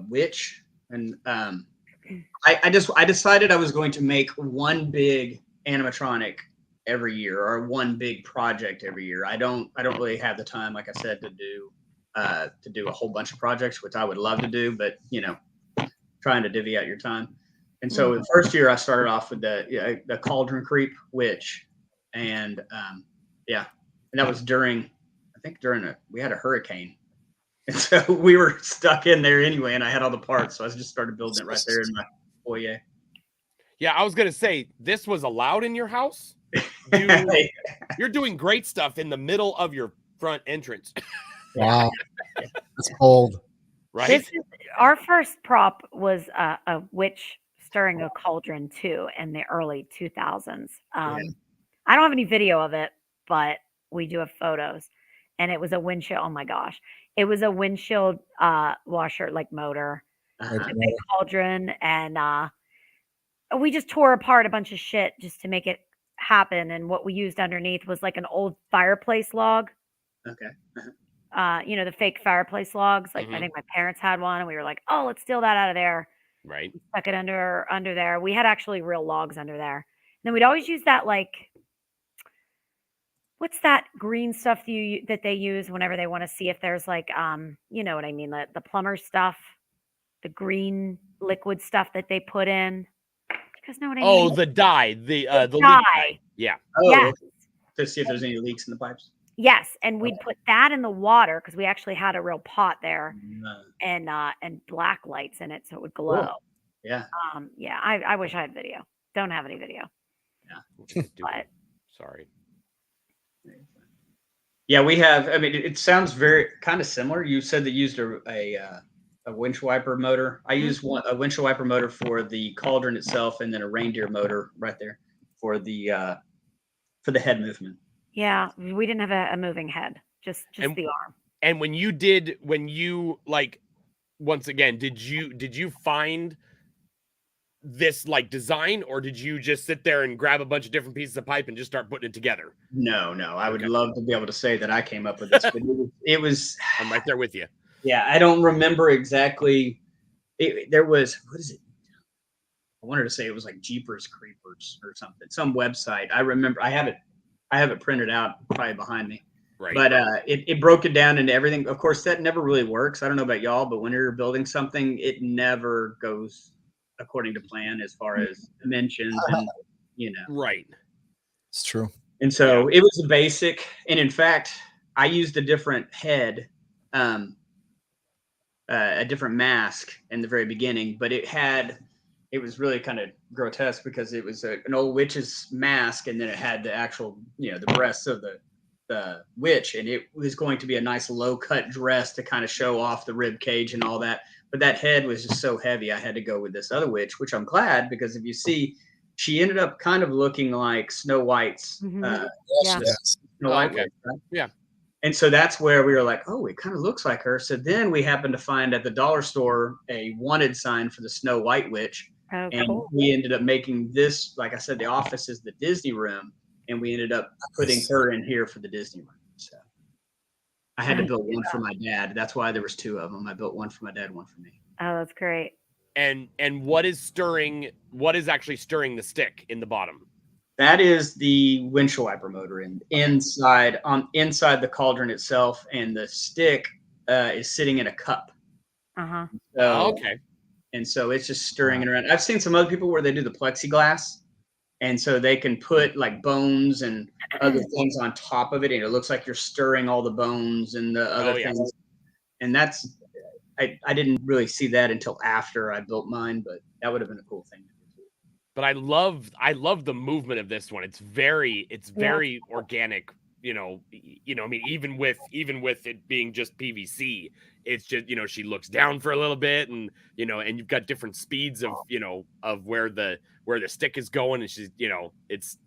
witch, and I decided I was going to make one big animatronic every year, or one big project every year. I don't really have the time, like I said, to do a whole bunch of projects, which I would love to do, but trying to divvy out your time. And so the first year I started off with the Cauldron Creep Witch, and and that was during we had a hurricane. And so we were stuck in there anyway, and I had all the parts, so I just started building it right there in my foyer. Yeah, I was gonna say, this was allowed in your house? You're doing great stuff in the middle of your front entrance. Wow, that's cold, right? Our first prop was a witch stirring a cauldron too in the early 2000s. I don't have any video of it, but we do have photos, and it was a windshield. Oh my gosh. It was a windshield washer motor, a big cauldron, and we just tore apart a bunch of shit just to make it happen. And what we used underneath was like an old fireplace log. Okay. The fake fireplace logs. I think my parents had one, and we were like, "Oh, let's steal that out of there." Right. We stuck it under there. We had actually real logs under there. And then we'd always use that what's that green stuff that they use whenever they want to see if there's you know what I mean, the plumber stuff, the green liquid stuff that they put in. You guys know what I mean? Oh, the dye, the dye. Yeah. Oh, yes. To see if there's any leaks in the pipes. Yes, and we'd put that in the water because we actually had a real pot there, and black lights in it so it would glow. Cool. Yeah. I wish I had video. Don't have any video. Yeah. But sorry. Yeah, we have. I mean, it sounds very kind of similar. You said that you used a windshield wiper motor. I used a windshield wiper motor for the cauldron itself, and then a reindeer motor right there for the for the head movement. Yeah, we didn't have a moving head, just the arm. And when you like, once again, did you find this like design, or did you just sit there and grab a bunch of different pieces of pipe and just start putting it together? No. I would love to be able to say that I came up with this, but it was. I'm right there with you. Yeah, I don't remember exactly. There was, what is it? I wanted to say it was like Jeepers Creepers or something, some website. I remember. I have it printed out probably behind me. Right. But it broke it down into everything. Of course, that never really works. I don't know about y'all, but when you're building something, it never goes according to plan as far as dimensions and Right. It's true. And so it was a basic. And in fact, I used a different head, a different mask in the very beginning, but it was really kind of grotesque because it was an old witch's mask, and then it had the actual, the breasts of the witch, and it was going to be a nice low cut dress to kind of show off the rib cage and all that. But that head was just so heavy, I had to go with this other witch, which I'm glad, because if you see, she ended up kind of looking like Snow White's. Yeah. Snow White witch, right? Yeah. And so that's where we were like, oh, it kind of looks like her. So then we happened to find at the dollar store a wanted sign for the Snow White witch. Oh, And cool. we ended up making this, like I said, the office is the Disney room. And we ended up putting her in here for the Disney room. So I had to build one for my dad. That's why there was two of them. I built one for my dad, one for me. Oh, that's great. And what is actually stirring the stick in the bottom? That is the windshield wiper motor inside the cauldron itself, and the stick is sitting in a cup. Uh-huh. So, okay. And so it's just stirring it around. I've seen some other people where they do the plexiglass, and so they can put like bones and other things on top of it, and it looks like you're stirring all the bones and the other things. And that's, I didn't really see that until after I built mine, but that would have been a cool thing to do. But I love the movement of this one. It's very organic. I mean, even with it being just PVC, it's just, she looks down for a little bit, and and you've got different speeds of of where the stick is going, and she's it's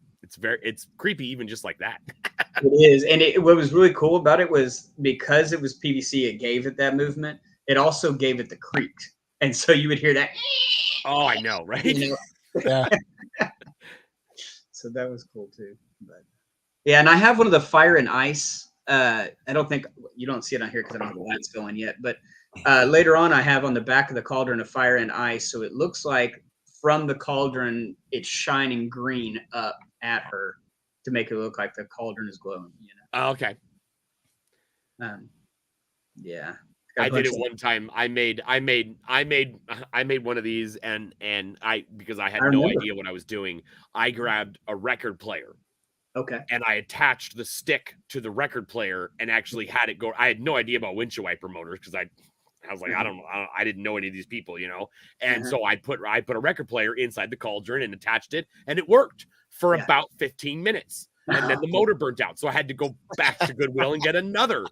creepy even just like that. It is. And what was really cool about it was because it was PVC, it gave it that movement. It also gave it the creak, and so you would hear that. Oh, I know, right? Yeah. So that was cool too. But yeah, and I have one of the fire and ice. I don't think you don't see it on here because I don't have the lights going yet. But later on, I have on the back of the cauldron a fire and ice, so it looks like from the cauldron it's shining green up at her to make it look like the cauldron is glowing. Oh, okay. Yeah. I did it one time. I made one of these, and because I had no idea what I was doing, I grabbed a record player. Okay. And I attached the stick to the record player and actually had it go. I had no idea about windshield wiper motors because I was like, I don't know. I didn't know any of these people, And so I put a record player inside the cauldron and attached it, and it worked for about 15 minutes. And then the motor burnt out. So I had to go back to Goodwill and get another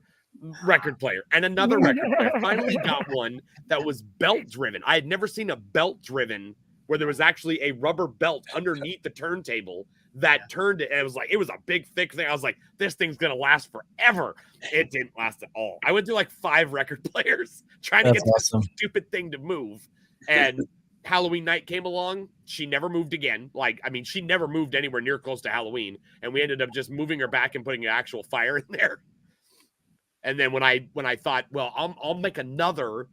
record player and another record player. Finally got one that was belt driven. I had never seen a belt driven where there was actually a rubber belt underneath the turntable that turned it. And it was a big thick thing. I was like, this thing's gonna last forever. It didn't last at all. I went through like 5 record players trying to get this stupid thing to move. And Halloween night came along. She never moved again. She never moved anywhere near close to Halloween. And we ended up just moving her back and putting an actual fire in there. And then when I thought, well, I'll make another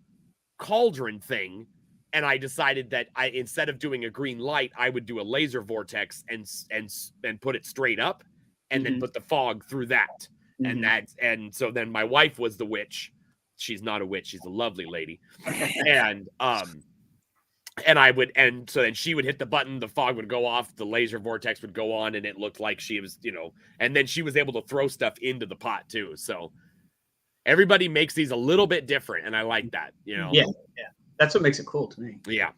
cauldron thing, and I decided that instead of doing a green light, I would do a laser vortex and put it straight up, and then put the fog through that. And so then my wife was the witch. She's not a witch; she's a lovely lady. So then she would hit the button, the fog would go off, the laser vortex would go on, and it looked like she was, and then she was able to throw stuff into the pot too. So everybody makes these a little bit different, and I like that, Yeah. That's what makes it cool to me. Yeah.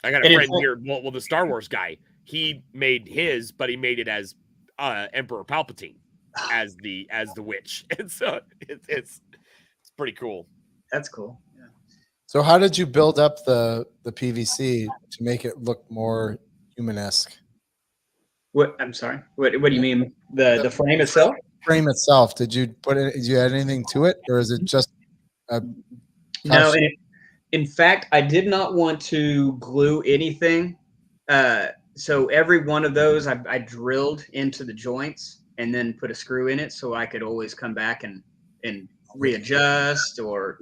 I got And a friend here. Well, the Star Wars guy, he made his, but he made it as Emperor Palpatine as the witch, and so it's pretty cool. That's cool. Yeah. So how did you build up the PVC to make it look more human-esque? What? I'm sorry. What do you mean? The frame itself? Frame itself. Did you did you add anything to it, or is it just a No, and in fact, I did not want to glue anything. So every one of those I drilled into the joints and then put a screw in it so I could always come back and readjust, or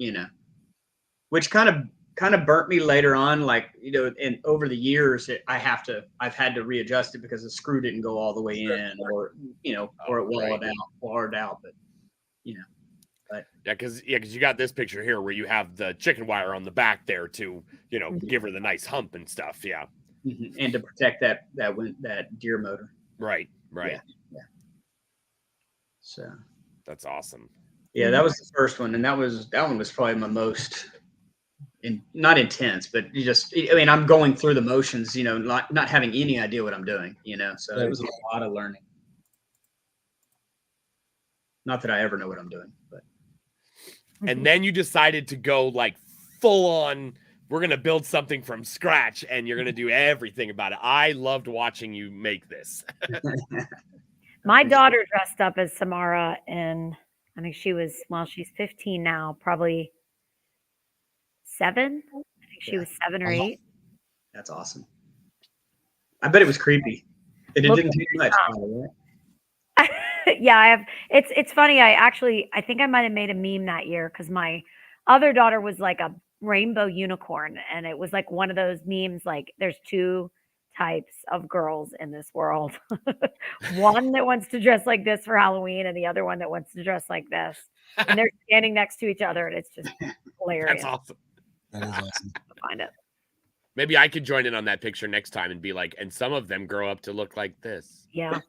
which kind of burnt me later on. Like, and over the years I've had to readjust it because the screw didn't go all the way in, or or it walled out. But But yeah, because you got this picture here where you have the chicken wire on the back there to give her the nice hump and stuff. Yeah, and to protect that deer motor. Right. Yeah. So that's awesome. Yeah, that was the first one, and that one was probably my most not intense, but I'm going through the motions, not having any idea what I'm doing, so it was a lot of learning. Not that I ever know what I'm doing, but. And then you decided to go like full on, we're going to build something from scratch and you're going to do everything about it. I loved watching you make this. My daughter dressed up as Samara, and I think she's 15 now, probably 7. I think she was 7 or 8. That's awesome. I bet it was creepy. It didn't take much. Yeah, it's funny. I think I might have made a meme that year because my other daughter was like a rainbow unicorn, and it was like one of those memes, like there's 2 types of girls in this world. One that wants to dress like this for Halloween, and the other one that wants to dress like this. And they're standing next to each other, and it's just hilarious. That's awesome. That is awesome. Find it. Maybe I could join in on that picture next time and be like, and some of them grow up to look like this. Yeah.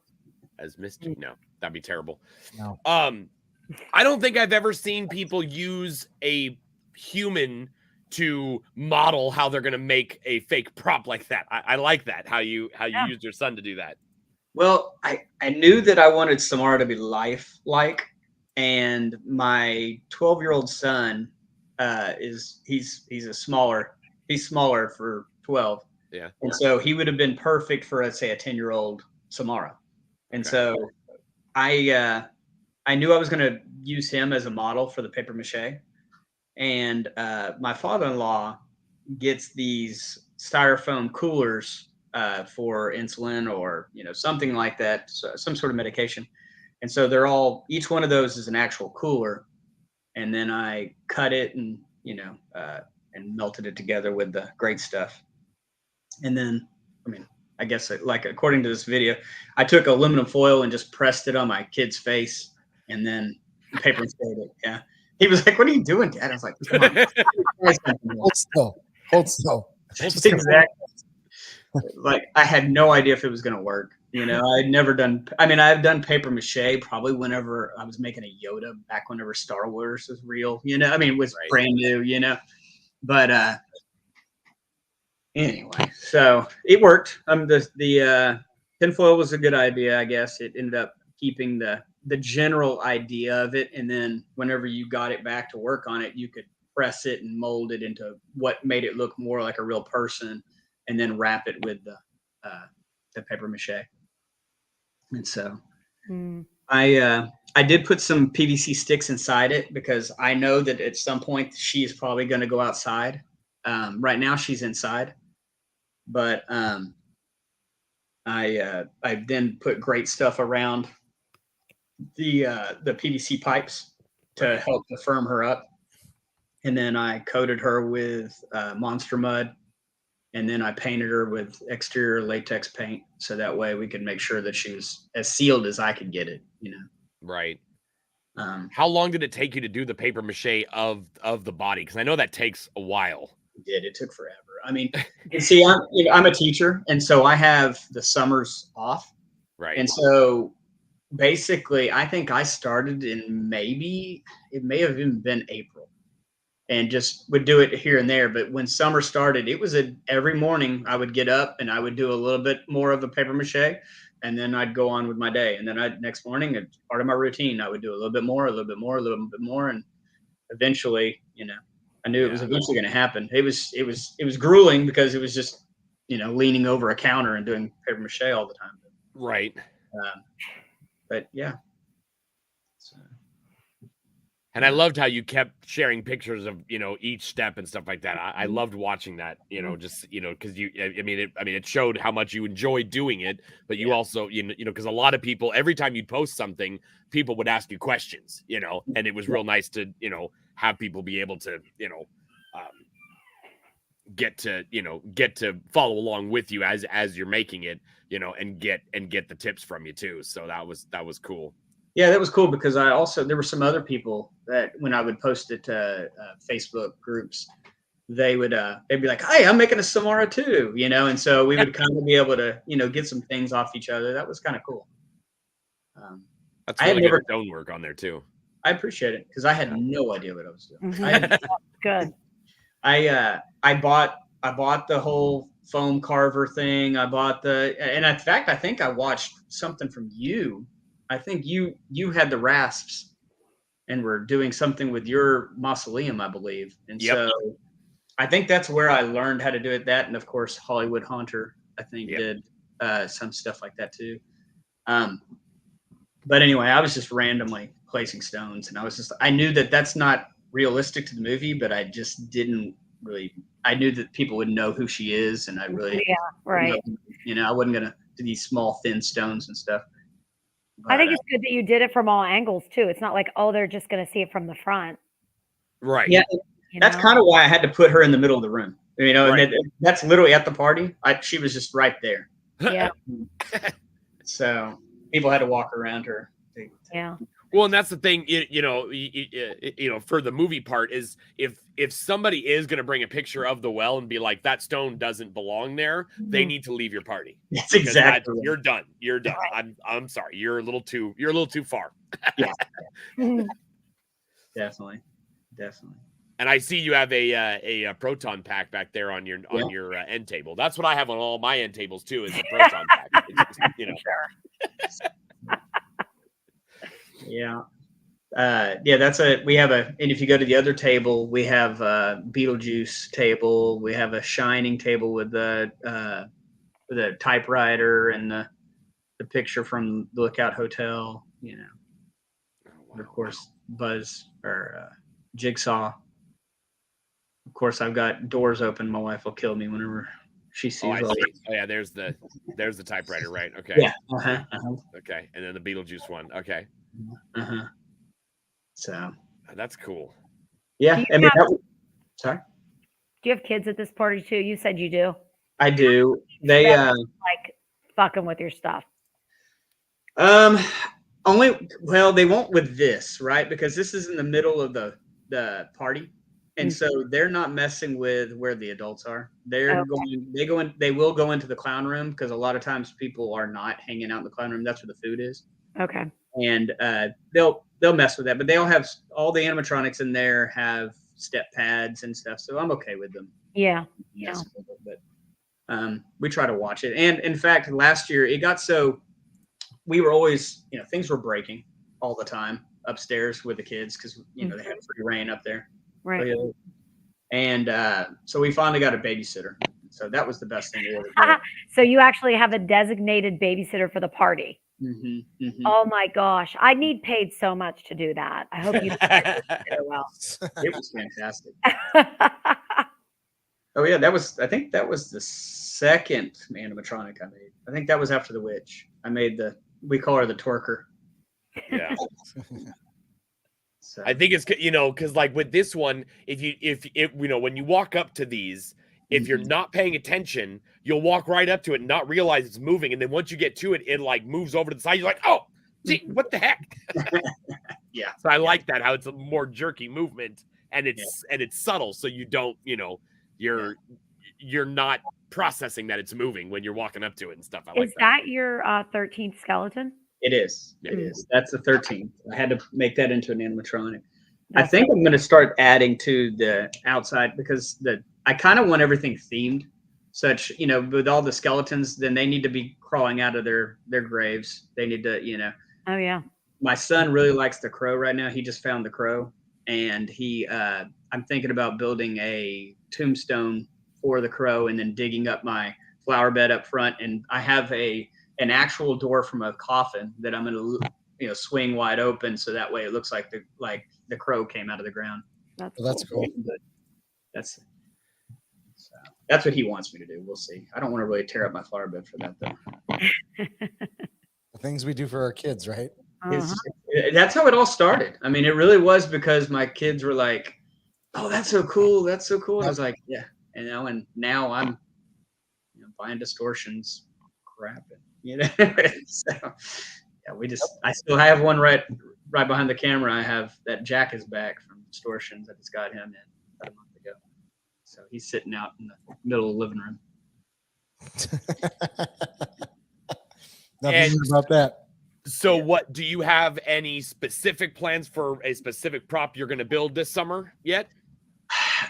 As Misty. No, that'd be terrible. No. I don't think I've ever seen people use a human to model how they're going to make a fake prop like that. I like that, how you used your son to do that. Well, I knew that I wanted Samara to be lifelike, and my 12-year-old son he's smaller for 12. Yeah. And so he would have been perfect for, let's say, a 10-year-old Samara. And so I knew I was going to use him as a model for the paper mache. And my father-in-law gets these styrofoam coolers for insulin or something like that, so some sort of medication. And so each one of those is an actual cooler. And then I cut it and and melted it together with the great stuff. And then, I guess according to this video, I took aluminum foil and just pressed it on my kid's face, and then paper sprayed it. Yeah. He was like, "What are you doing, Dad?" I was like, "Come on." Hold still. Exactly. Like, I had no idea if it was going to work. I had never done. I've done paper mache probably whenever I was making a Yoda back whenever Star Wars was real. It was brand new. But anyway, so it worked. The tinfoil was a good idea, I guess. It ended up keeping the general idea of it, and then whenever you got it back to work on it, you could press it and mold it into what made it look more like a real person, and then wrap it with the paper mache. And so I did put some PVC sticks inside it because I know that at some point she is probably going to go outside. Right now she's inside, but I then put great stuff around the PVC pipes to help to firm her up, and then I coated her with Monster Mud, and then I painted her with exterior latex paint, so that way we could make sure that she was as sealed as I could get it. Right. How long did it take you to do the paper mache of the body? Because I know that takes a while. It took forever. See, I'm a teacher, and so I have the summers off. Right. And so basically, I think I started in it may have even been April, and just would do it here and there. But when summer started, it was every morning I would get up and I would do a little bit more of the paper mache, and then I'd go on with my day. And then next morning, it's part of my routine, I would do a little bit more, a little bit more, a little bit more, and eventually, I knew it was eventually going to happen. It was grueling because it was just leaning over a counter and doing paper mache all the time. Right. But yeah. So. And I loved how you kept sharing pictures of, each step and stuff like that. I loved watching that, just, because it showed how much you enjoy doing it, but you also, because a lot of people, every time you'd post something, people would ask you questions, and it was real nice to, have people be able to, get to follow along with you as you're making it, and get the tips from you too. So that was cool. Yeah, that was cool because there were some other people that when I would post it to Facebook groups, they'd be like, "Hey, I'm making a Samara too," and so we would kind of be able to, get some things off each other. That was kind of cool. That's really good stonework on there too. I appreciate it because I had no idea what I was doing. Good. I bought the whole foam carver thing. And in fact, I think I watched something from you. I think you had the rasps and were doing something with your mausoleum, I believe. And so I think that's where I learned how to do it. That, and of course, Hollywood Haunter, I think did some stuff like that too. But anyway, I was just randomly placing stones, and I knew that that's not realistic to the movie, but I just didn't really. I knew that people would know who she is, and I really, right. I wasn't gonna do these small, thin stones and stuff. But I think it's good that you did it from all angles too. It's not like, oh, they're just gonna see it from the front. Right. Yeah, that's kind of why I had to put her in the middle of the room. Right. And that's literally at the party. She was just right there. Yeah. So people had to walk around her. Yeah. Well, and that's the thing, for the movie part is if somebody is going to bring a picture of the well and be like, that stone doesn't belong there, they need to leave your party. That's exactly. You're done. You're done. Right. I'm sorry. You're a little too far. Yeah. Definitely. And I see you have a proton pack back there on your end table. That's what I have on all my end tables too, is a proton pack. Sure. Yeah. And if you go to the other table, we have a Beetlejuice table. We have a Shining table with the typewriter and the picture from the Lookout Hotel, Oh, wow. And of course, Buzz or Jigsaw. Of course, I've got doors open. My wife will kill me whenever she sees. Oh, I see. Oh, yeah. There's the typewriter, right? Okay. Yeah. Okay, and then the Beetlejuice one. Okay. So that's cool. Yeah. Sorry. Do you have kids at this party too? You said you do. I do. They like fucking with your stuff. They won't with this, right? Because this is in the middle of the party. And so they're not messing with where the adults are. They will go into the clown room because a lot of times people are not hanging out in the clown room. That's where the food is. Okay. And they'll mess with that, but they'll have all the animatronics in there have step pads and stuff. So I'm okay with them. Yeah. But we try to watch it. And in fact, last year it got so we were always, things were breaking all the time upstairs with the kids because they had free reign up there. Right. And so we finally got a babysitter. So that was the best thing we ever did. So you actually have a designated babysitter for the party. Mm-hmm, mm-hmm. Oh my gosh. I need paid so much to do that. I hope you did well. It was fantastic. Oh yeah, I think that was the second animatronic I made. I think that was after the witch. I made we call her the twerker. Yeah. So. I think it's because like with this one, if when you walk up to these, if you're not paying attention, you'll walk right up to it and not realize it's moving, and then once you get to it, it like moves over to the side. You're like, oh, gee, what the heck? Yeah. So I like that how it's a more jerky movement and it's subtle, so you don't you're not processing that it's moving when you're walking up to it and stuff. I like that. Is that your 13th skeleton? It is. It is. That's the 13th. I had to make that into an animatronic. I think I'm going to start adding to the outside because I kind of want everything themed, such with all the skeletons. Then they need to be crawling out of their graves. They need to Oh yeah. My son really likes the crow right now. He just found the crow, and I'm thinking about building a tombstone for the crow, and then digging up my flower bed up front. And I have a an actual door from a coffin that I'm going to, swing wide open. So that way it looks like the crow came out of the ground. That's cool. But that's what he wants me to do. We'll see. I don't want to really tear up my flower bed for that though. The things we do for our kids, right? That's how it all started. I mean, it really was because my kids were like, "Oh, that's so cool! That's so cool!" And I was like, "Yeah." And now I'm buying distortions, crap, so yeah, I still have one right behind the camera. I have that Jack is back from distortions. I just got him in about a month ago, so he's sitting out in the middle of the living room. Nothing about that. So what do you have any specific plans for a specific prop you're going to build this summer yet?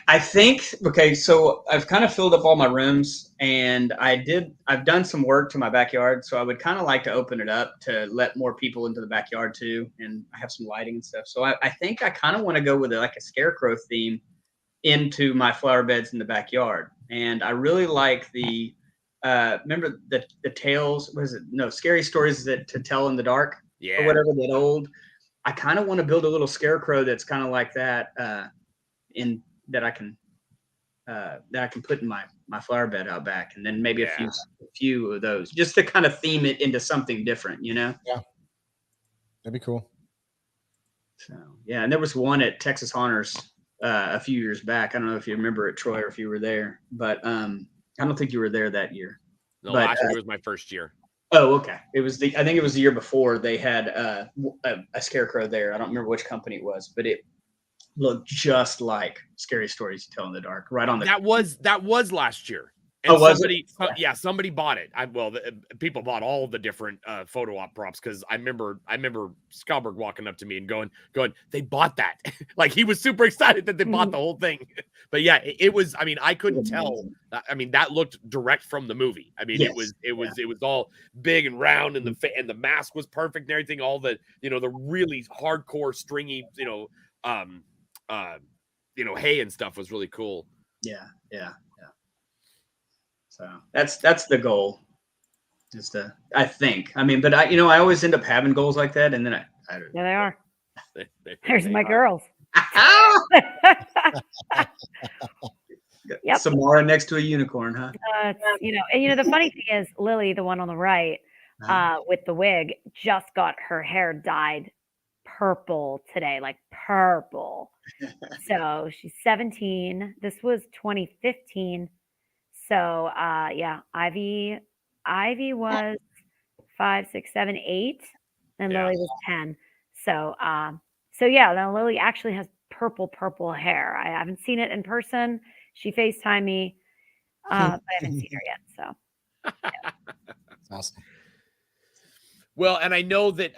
I think, okay, so I've kind of filled up all my rooms, and I've done some work to my backyard. So I would kind of like to open it up to let more people into the backyard too. And I have some lighting and stuff. So I think I kind of want to go with like a scarecrow theme into my flower beds in the backyard. And I really like the, remember the tales, was it? No, scary stories to tell in the dark, or whatever, that old. I kind of want to build a little scarecrow that's kind of like that, that I can put in my flower bed out back, and then maybe a few of those, just to kind of theme it into something different, Yeah, that'd be cool. So yeah, and there was one at Texas Honors a few years back. I don't know if you remember it, Troy, or if you were there, but I don't think you were there that year. No, last year was my first year. Oh, okay. I think it was the year before they had a scarecrow there. I don't remember which company it was, but it looked just like Scary Stories to Tell in the Dark, right on the. That was last year. And somebody bought it. People bought all the different photo op props, because I remember Skalberg walking up to me and going, they bought that. Like, he was super excited that they bought the whole thing. But yeah, it was. I mean, I couldn't tell. I mean, that looked direct from the movie. I mean, yes. it was all big and round, and the mask was perfect and everything. All the the really hardcore stringy hay and stuff was really cool. Yeah. So that's the goal. I think. I mean, but I always end up having goals like that, and then I yeah, they are. There's my girls. Yep. Samara next to a unicorn, huh? And the funny thing is, Lily, the one on the right, with the wig, just got her hair dyed purple today, like purple. So she's 17. This was 2015. So yeah, Ivy was 5, 6, 7, 8, and Lily was 10. So yeah, now Lily actually has purple hair. I haven't seen it in person. She FaceTimed me, but I haven't seen her yet. So yeah. That's awesome. Well, and I know that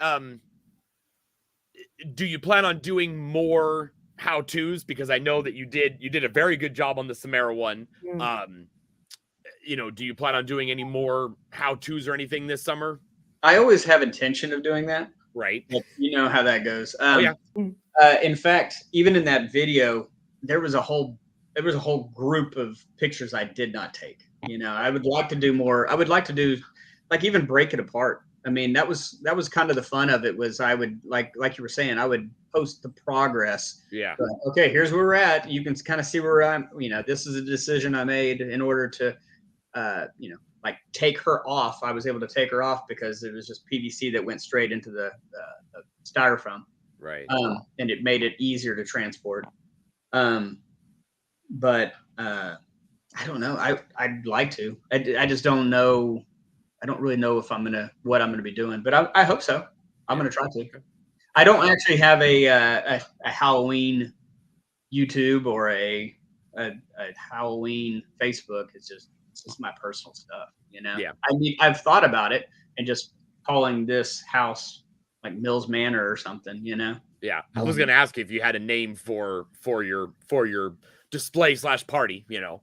do you plan on doing more how-tos? Because I know that you did a very good job on the Samara one. Do you plan on doing any more how-tos or anything this summer? I always have intention of doing that. Right. But you know how that goes. In fact, even in that video, there was a whole group of pictures I did not take. I would like to do more. I would like to do, like, even break it apart. I mean, that was kind of the fun of it, was I would, like you were saying, I would post the progress. Yeah. Okay, here's where we're at. You can kind of see where I'm, this is a decision I made in order to, like, take her off. I was able to take her off because it was just PVC that went straight into the styrofoam. Right. And it made it easier to transport. But I don't know. I'd like to. I just don't know. I don't really know what I'm gonna be doing, but I hope so. I'm gonna try to. I don't actually have a Halloween YouTube or a Halloween Facebook. It's just my personal stuff, Yeah. I mean, I've thought about it and just calling this house like Mills Manor or something, Yeah. I was gonna ask you if you had a name for your display / party, Yeah.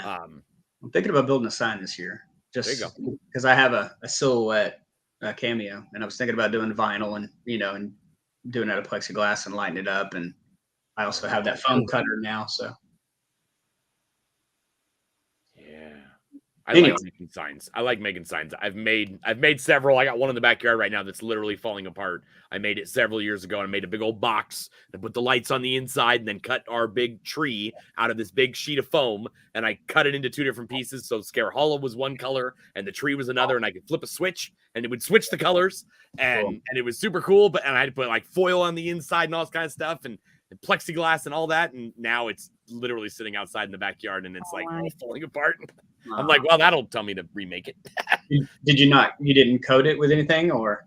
I'm thinking about building a sign this year, just because I have a silhouette cameo, and I was thinking about doing vinyl and and doing it out of plexiglass and lighting it up, and I also have that foam cutter now, so. Yeah. I like making signs. I like making signs. I've made several. I got one in the backyard right now that's literally falling apart. I made it several years ago and I made a big old box and put the lights on the inside and then cut our big tree out of this big sheet of foam. And I cut it into 2 different pieces. So Scare Hollow was one color and the tree was another. And I could flip a switch and it would switch the colors. And it was super cool. And I had to put like foil on the inside and all this kind of stuff and plexiglass and all that. And now it's literally sitting outside in the backyard and it's like all falling apart. I'm like, well, that'll tell me to remake it. Did you not? You didn't coat it with anything, or?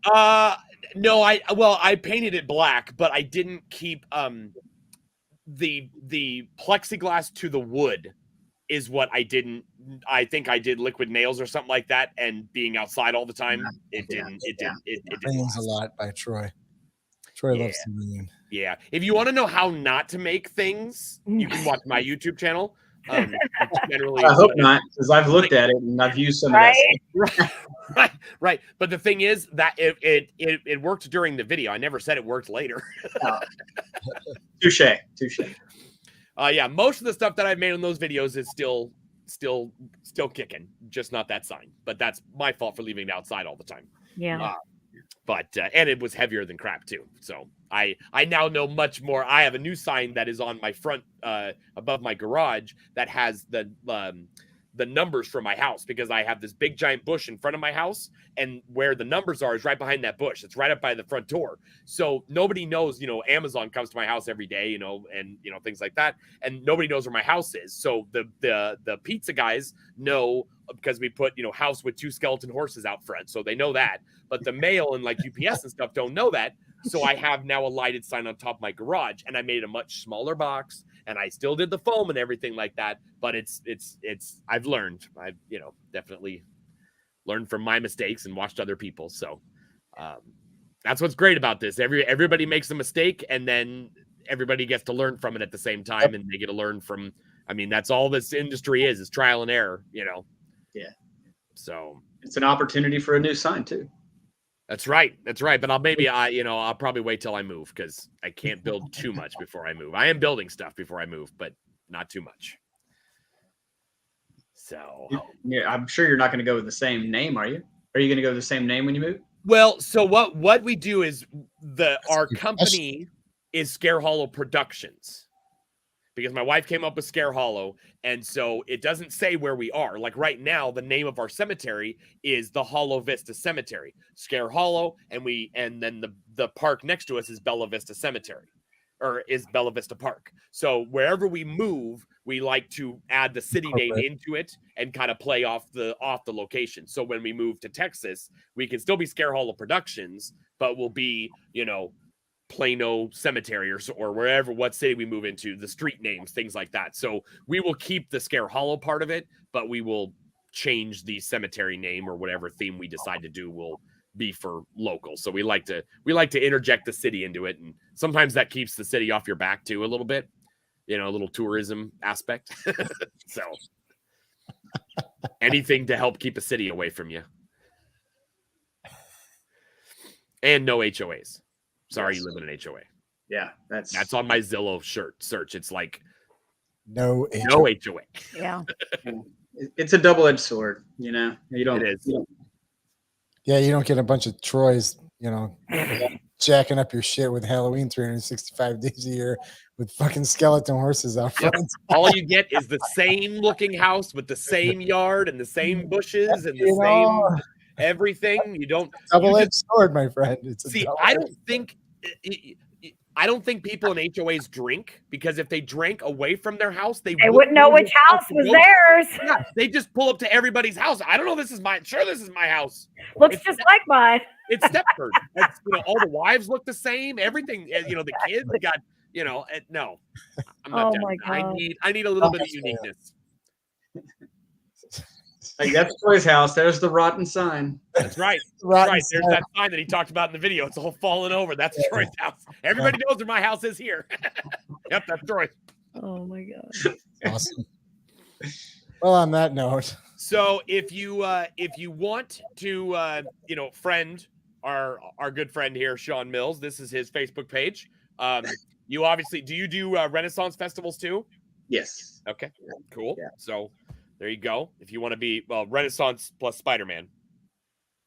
No. I painted it black, but I didn't keep the plexiglass to the wood is what I didn't. I think I did liquid nails or something like that, and being outside all the time, it didn't. It Millions a lot by Troy. Troy loves the million. Yeah. If you want to know how not to make things, you can watch my YouTube channel. Generally, I hope not, because I've looked at it and I've used some of that. Right. But the thing is that it worked during the video. I never said it worked later. Touche. Yeah, most of the stuff that I've made on those videos is still kicking, just not that sign. But that's my fault for leaving it outside all the time. Yeah. But and it was heavier than crap too. So I now know much more. I have a new sign that is on my front above my garage that has the numbers for my house, because I have this big giant bush in front of my house, and where the numbers are is right behind that bush. It's right up by the front door. So nobody knows, Amazon comes to my house every day, and things like that. And nobody knows where my house is. So the pizza guys know, because we put, house with 2 skeleton horses out front. So they know that. But the mail and like UPS and stuff don't know that. So I have now a lighted sign on top of my garage, and I made a much smaller box, and I still did the foam and everything like that. But I've learned. I've, definitely learned from my mistakes and watched other people. So that's what's great about this. Everybody makes a mistake, and then everybody gets to learn from it at the same time, and they get to learn from, that's all this industry is trial and error, Yeah. So it's an opportunity for a new sign too. That's right. But I'll probably wait till I move, because I can't build too much before I move. I am building stuff before I move, but not too much. So yeah, I'm sure you're not going to go with the same name, are you? Are you going to go with the same name when you move? Well, so what we do is our company is Scare Hollow Productions, because my wife came up with Scare Hollow, and so it doesn't say where we are. Like right now, the name of our cemetery is the Hollow Vista Cemetery, Scare Hollow, and then the park next to us is Bella Vista Cemetery, or is Bella Vista Park. So wherever we move, we like to add the city name into it and kind of play off the location. So when we move to Texas, we can still be Scare Hollow Productions, but we'll be, Plano Cemetery or wherever, what city we move into, the street names, things like that. So we will keep the Scare Hollow part of it, but we will change the cemetery name, or whatever theme we decide to do will be for local. So we like to interject the city into it, and sometimes that keeps the city off your back too a little bit, a little tourism aspect. So anything to help keep a city away from you. And no HOAs. Sorry, you live in an HOA. Yeah, that's on my Zillow search. It's like no HOA. Yeah. It's a double-edged sword, You don't. It is. Yeah, you don't get a bunch of Troys, jacking up your shit with Halloween 365 days a year with fucking skeleton horses out front. Yep. All you get is the same looking house with the same yard and the same bushes and the same everything. You don't double-edged sword, my friend. I don't think people in HOAs drink, because if they drank away from their house, they wouldn't know which house was theirs. Yeah, they just pull up to everybody's house. I don't know. This is my house. Looks just like mine. It's Stepford. All the wives look the same. Everything. The kids got. No, I'm not. Oh my God. I need a little bit of uniqueness. Like, that's Troy's house. There's the rotten sign. That's right. That's right. There's that sign that he talked about in the video. It's all falling over. That's Troy's house. Everybody knows where my house is here. Yep, that's Troy. Oh my God. Awesome. Well, on that note, so if you want to friend our good friend here, Sean Mills, this is his Facebook page. You obviously do Renaissance festivals too? Yes. Okay. Cool. Yeah. So There you go. If you want to be, well, Renaissance plus Spider-Man.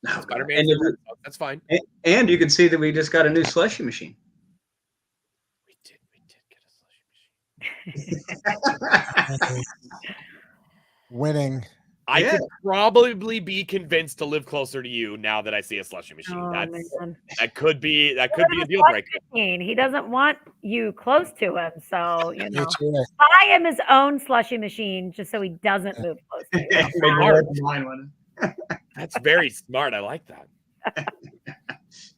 Oh, Spider-Man, that's fine. And you can see that we just got a new slushy machine. We did get a slushy machine. Winning. I could probably be convinced to live closer to you now that I see a slushy machine. That could be a deal breaker. He doesn't want you close to him, so buy him his own slushy machine just so he doesn't move close to you. That's very smart. I like that.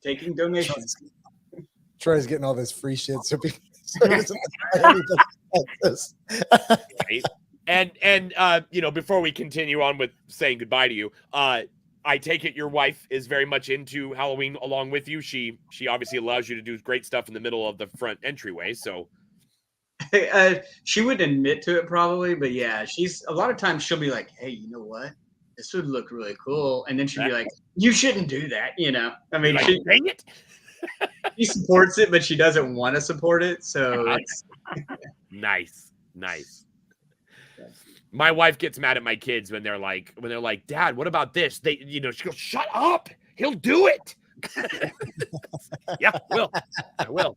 Taking donations. Troy's getting all this free shit, so he doesn't buy anything like this. Right? And before we continue on with saying goodbye to you, I take it your wife is very much into Halloween along with you. She obviously allows you to do great stuff in the middle of the front entryway. So she wouldn't admit to it probably, but yeah, she's a lot of times she'll be like, "Hey, you know what? This would look really cool," and then she'd be like, "You shouldn't do that." I mean, she supports it, but she doesn't want to support it. So it's nice. My wife gets mad at my kids when they're like, "Dad, what about this?" She goes, "Shut up! He'll do it." Yeah, I will.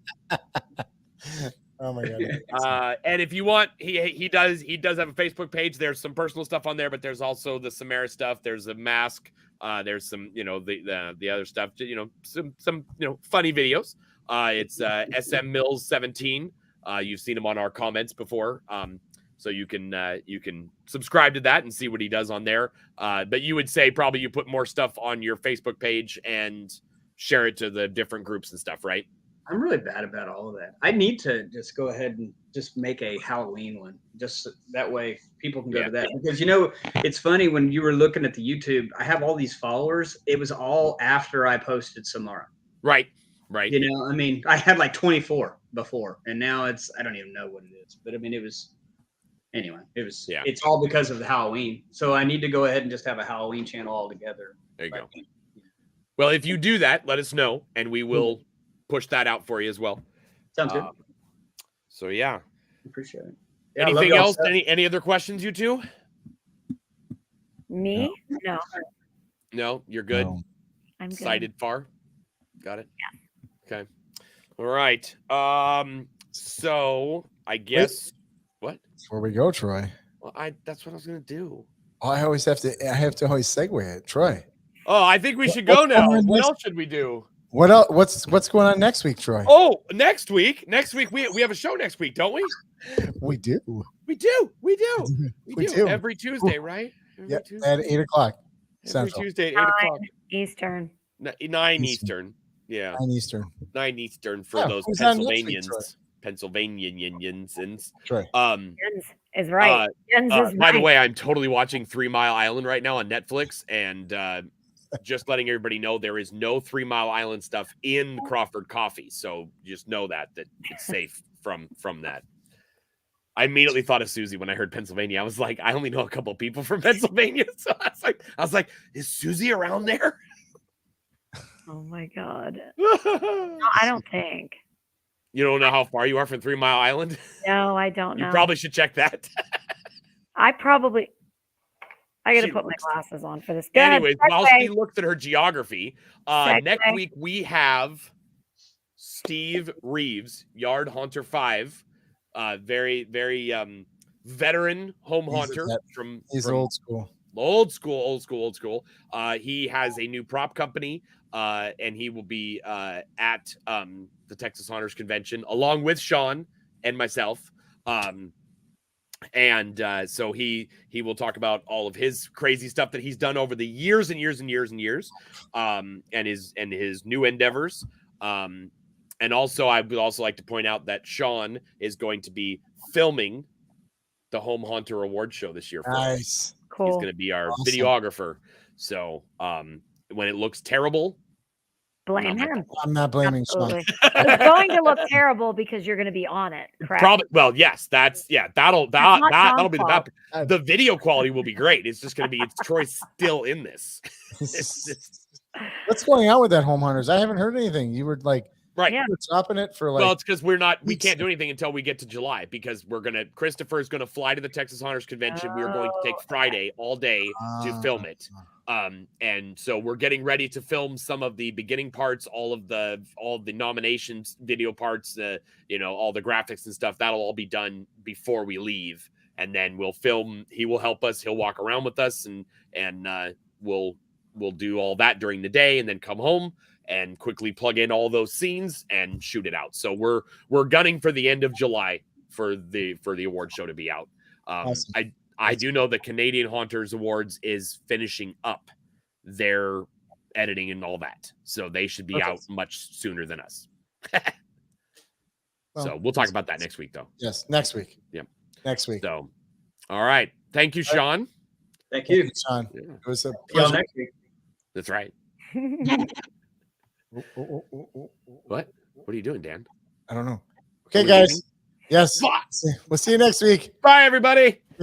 Oh my god! And if you want, he does have a Facebook page. There's some personal stuff on there, but there's also the Samara stuff. There's a mask. There's some, the other stuff. Some funny videos. It's SM Mills 17. You've seen him on our comments before. So you can subscribe to that and see what he does on there. But you would say probably you put more stuff on your Facebook page and share it to the different groups and stuff, right? I'm really bad about all of that. I need to just go ahead and just make a Halloween one. Just that way people can go to that. Because, it's funny when you were looking at the YouTube, I have all these followers. It was all after I posted Samara. Right. I mean, I had like 24 before, and now I don't even know what it is. But I mean, it's all because of the Halloween. So I need to go ahead and just have a Halloween channel altogether. There you go. Well, if you do that, let us know, and we will push that out for you as well. Sounds good. So yeah, appreciate it. Yeah, anything else? Any other questions, you two? Me? No, you're good. No. I'm good. Sighted far. Got it. Yeah. Okay. All right. So I guess. What? Before we go, Troy. Well, that's what I was gonna do. Oh, I have to always segue it, Troy. Oh, I think we should go now. What else should we do? What else? What's going on next week, Troy? Oh, next week we have a show next week, don't we? We do. We do. Every Tuesday, right? Tuesday at 8:00. Every Tuesday at 8:00 Eastern. 9 Eastern. Yeah. 9 Eastern. 9 Eastern for those Pennsylvanians. Pennsylvanians. Troy. Jens is right. By the way, I'm totally watching 3 Mile Island right now on Netflix, and just letting everybody know there is no 3 Mile Island stuff in Crawford Coffee. So just know that it's safe from that. I immediately thought of Susie when I heard Pennsylvania. I was like, I only know a couple people from Pennsylvania. So I was like, is Susie around there? Oh my God. No, I don't think. You don't know how far you are from 3 Mile Island? No, I don't know. You probably should check that. I got to put my glasses on for this. Anyways, while she looks at her geography, next week we have Steve Reeves, Yard Haunter 5, very, very veteran home haunter from old school. Old school. He has a new prop company, and he will be at the Texas Haunters Convention along with Sean and myself. So he will talk about all of his crazy stuff that he's done over the years and years, and his new endeavors. And also, I would also like to point out that Sean is going to be filming the Home Haunter Award Show this year. Nice. Cool. He's going to be our videographer. So when it looks terrible, blame him. I'm not blaming Sean. It's going to look terrible because you're going to be on it, correct? Probably. Well, yes, that'll be the bad. The video quality will be great. It's just going to be Troy's still in this. What's going on with that Home Hunters? I haven't heard anything. You were like Right. Yeah. We're dropping it for like. Well, it's because we can't do anything until we get to July because Christopher's gonna fly to the Texas Haunters Convention. We're going to take Friday all day to film it. And so we're getting ready to film some of the beginning parts, all the nominations, video parts, all the graphics and stuff. That'll all be done before we leave. And then we'll film. He will help us. He'll walk around with us and we'll do all that during the day and then come home and quickly plug in all those scenes and shoot it out. So we're gunning for the end of July for the award show to be out. Awesome. I do know the Canadian Haunters Awards is finishing up their editing and all that. So they should be out much sooner than us. So we'll talk about that next week though. Yes, next week. Yep. Next week. So all right. Thank you, Sean. Thank you, Sean. Yeah. It was a See y'all pleasure. next week. That's right. What? What are you doing, Dan? I don't know. Are Okay, we guys. leaving? Yes. Bye. We'll see you next week. Bye, everybody.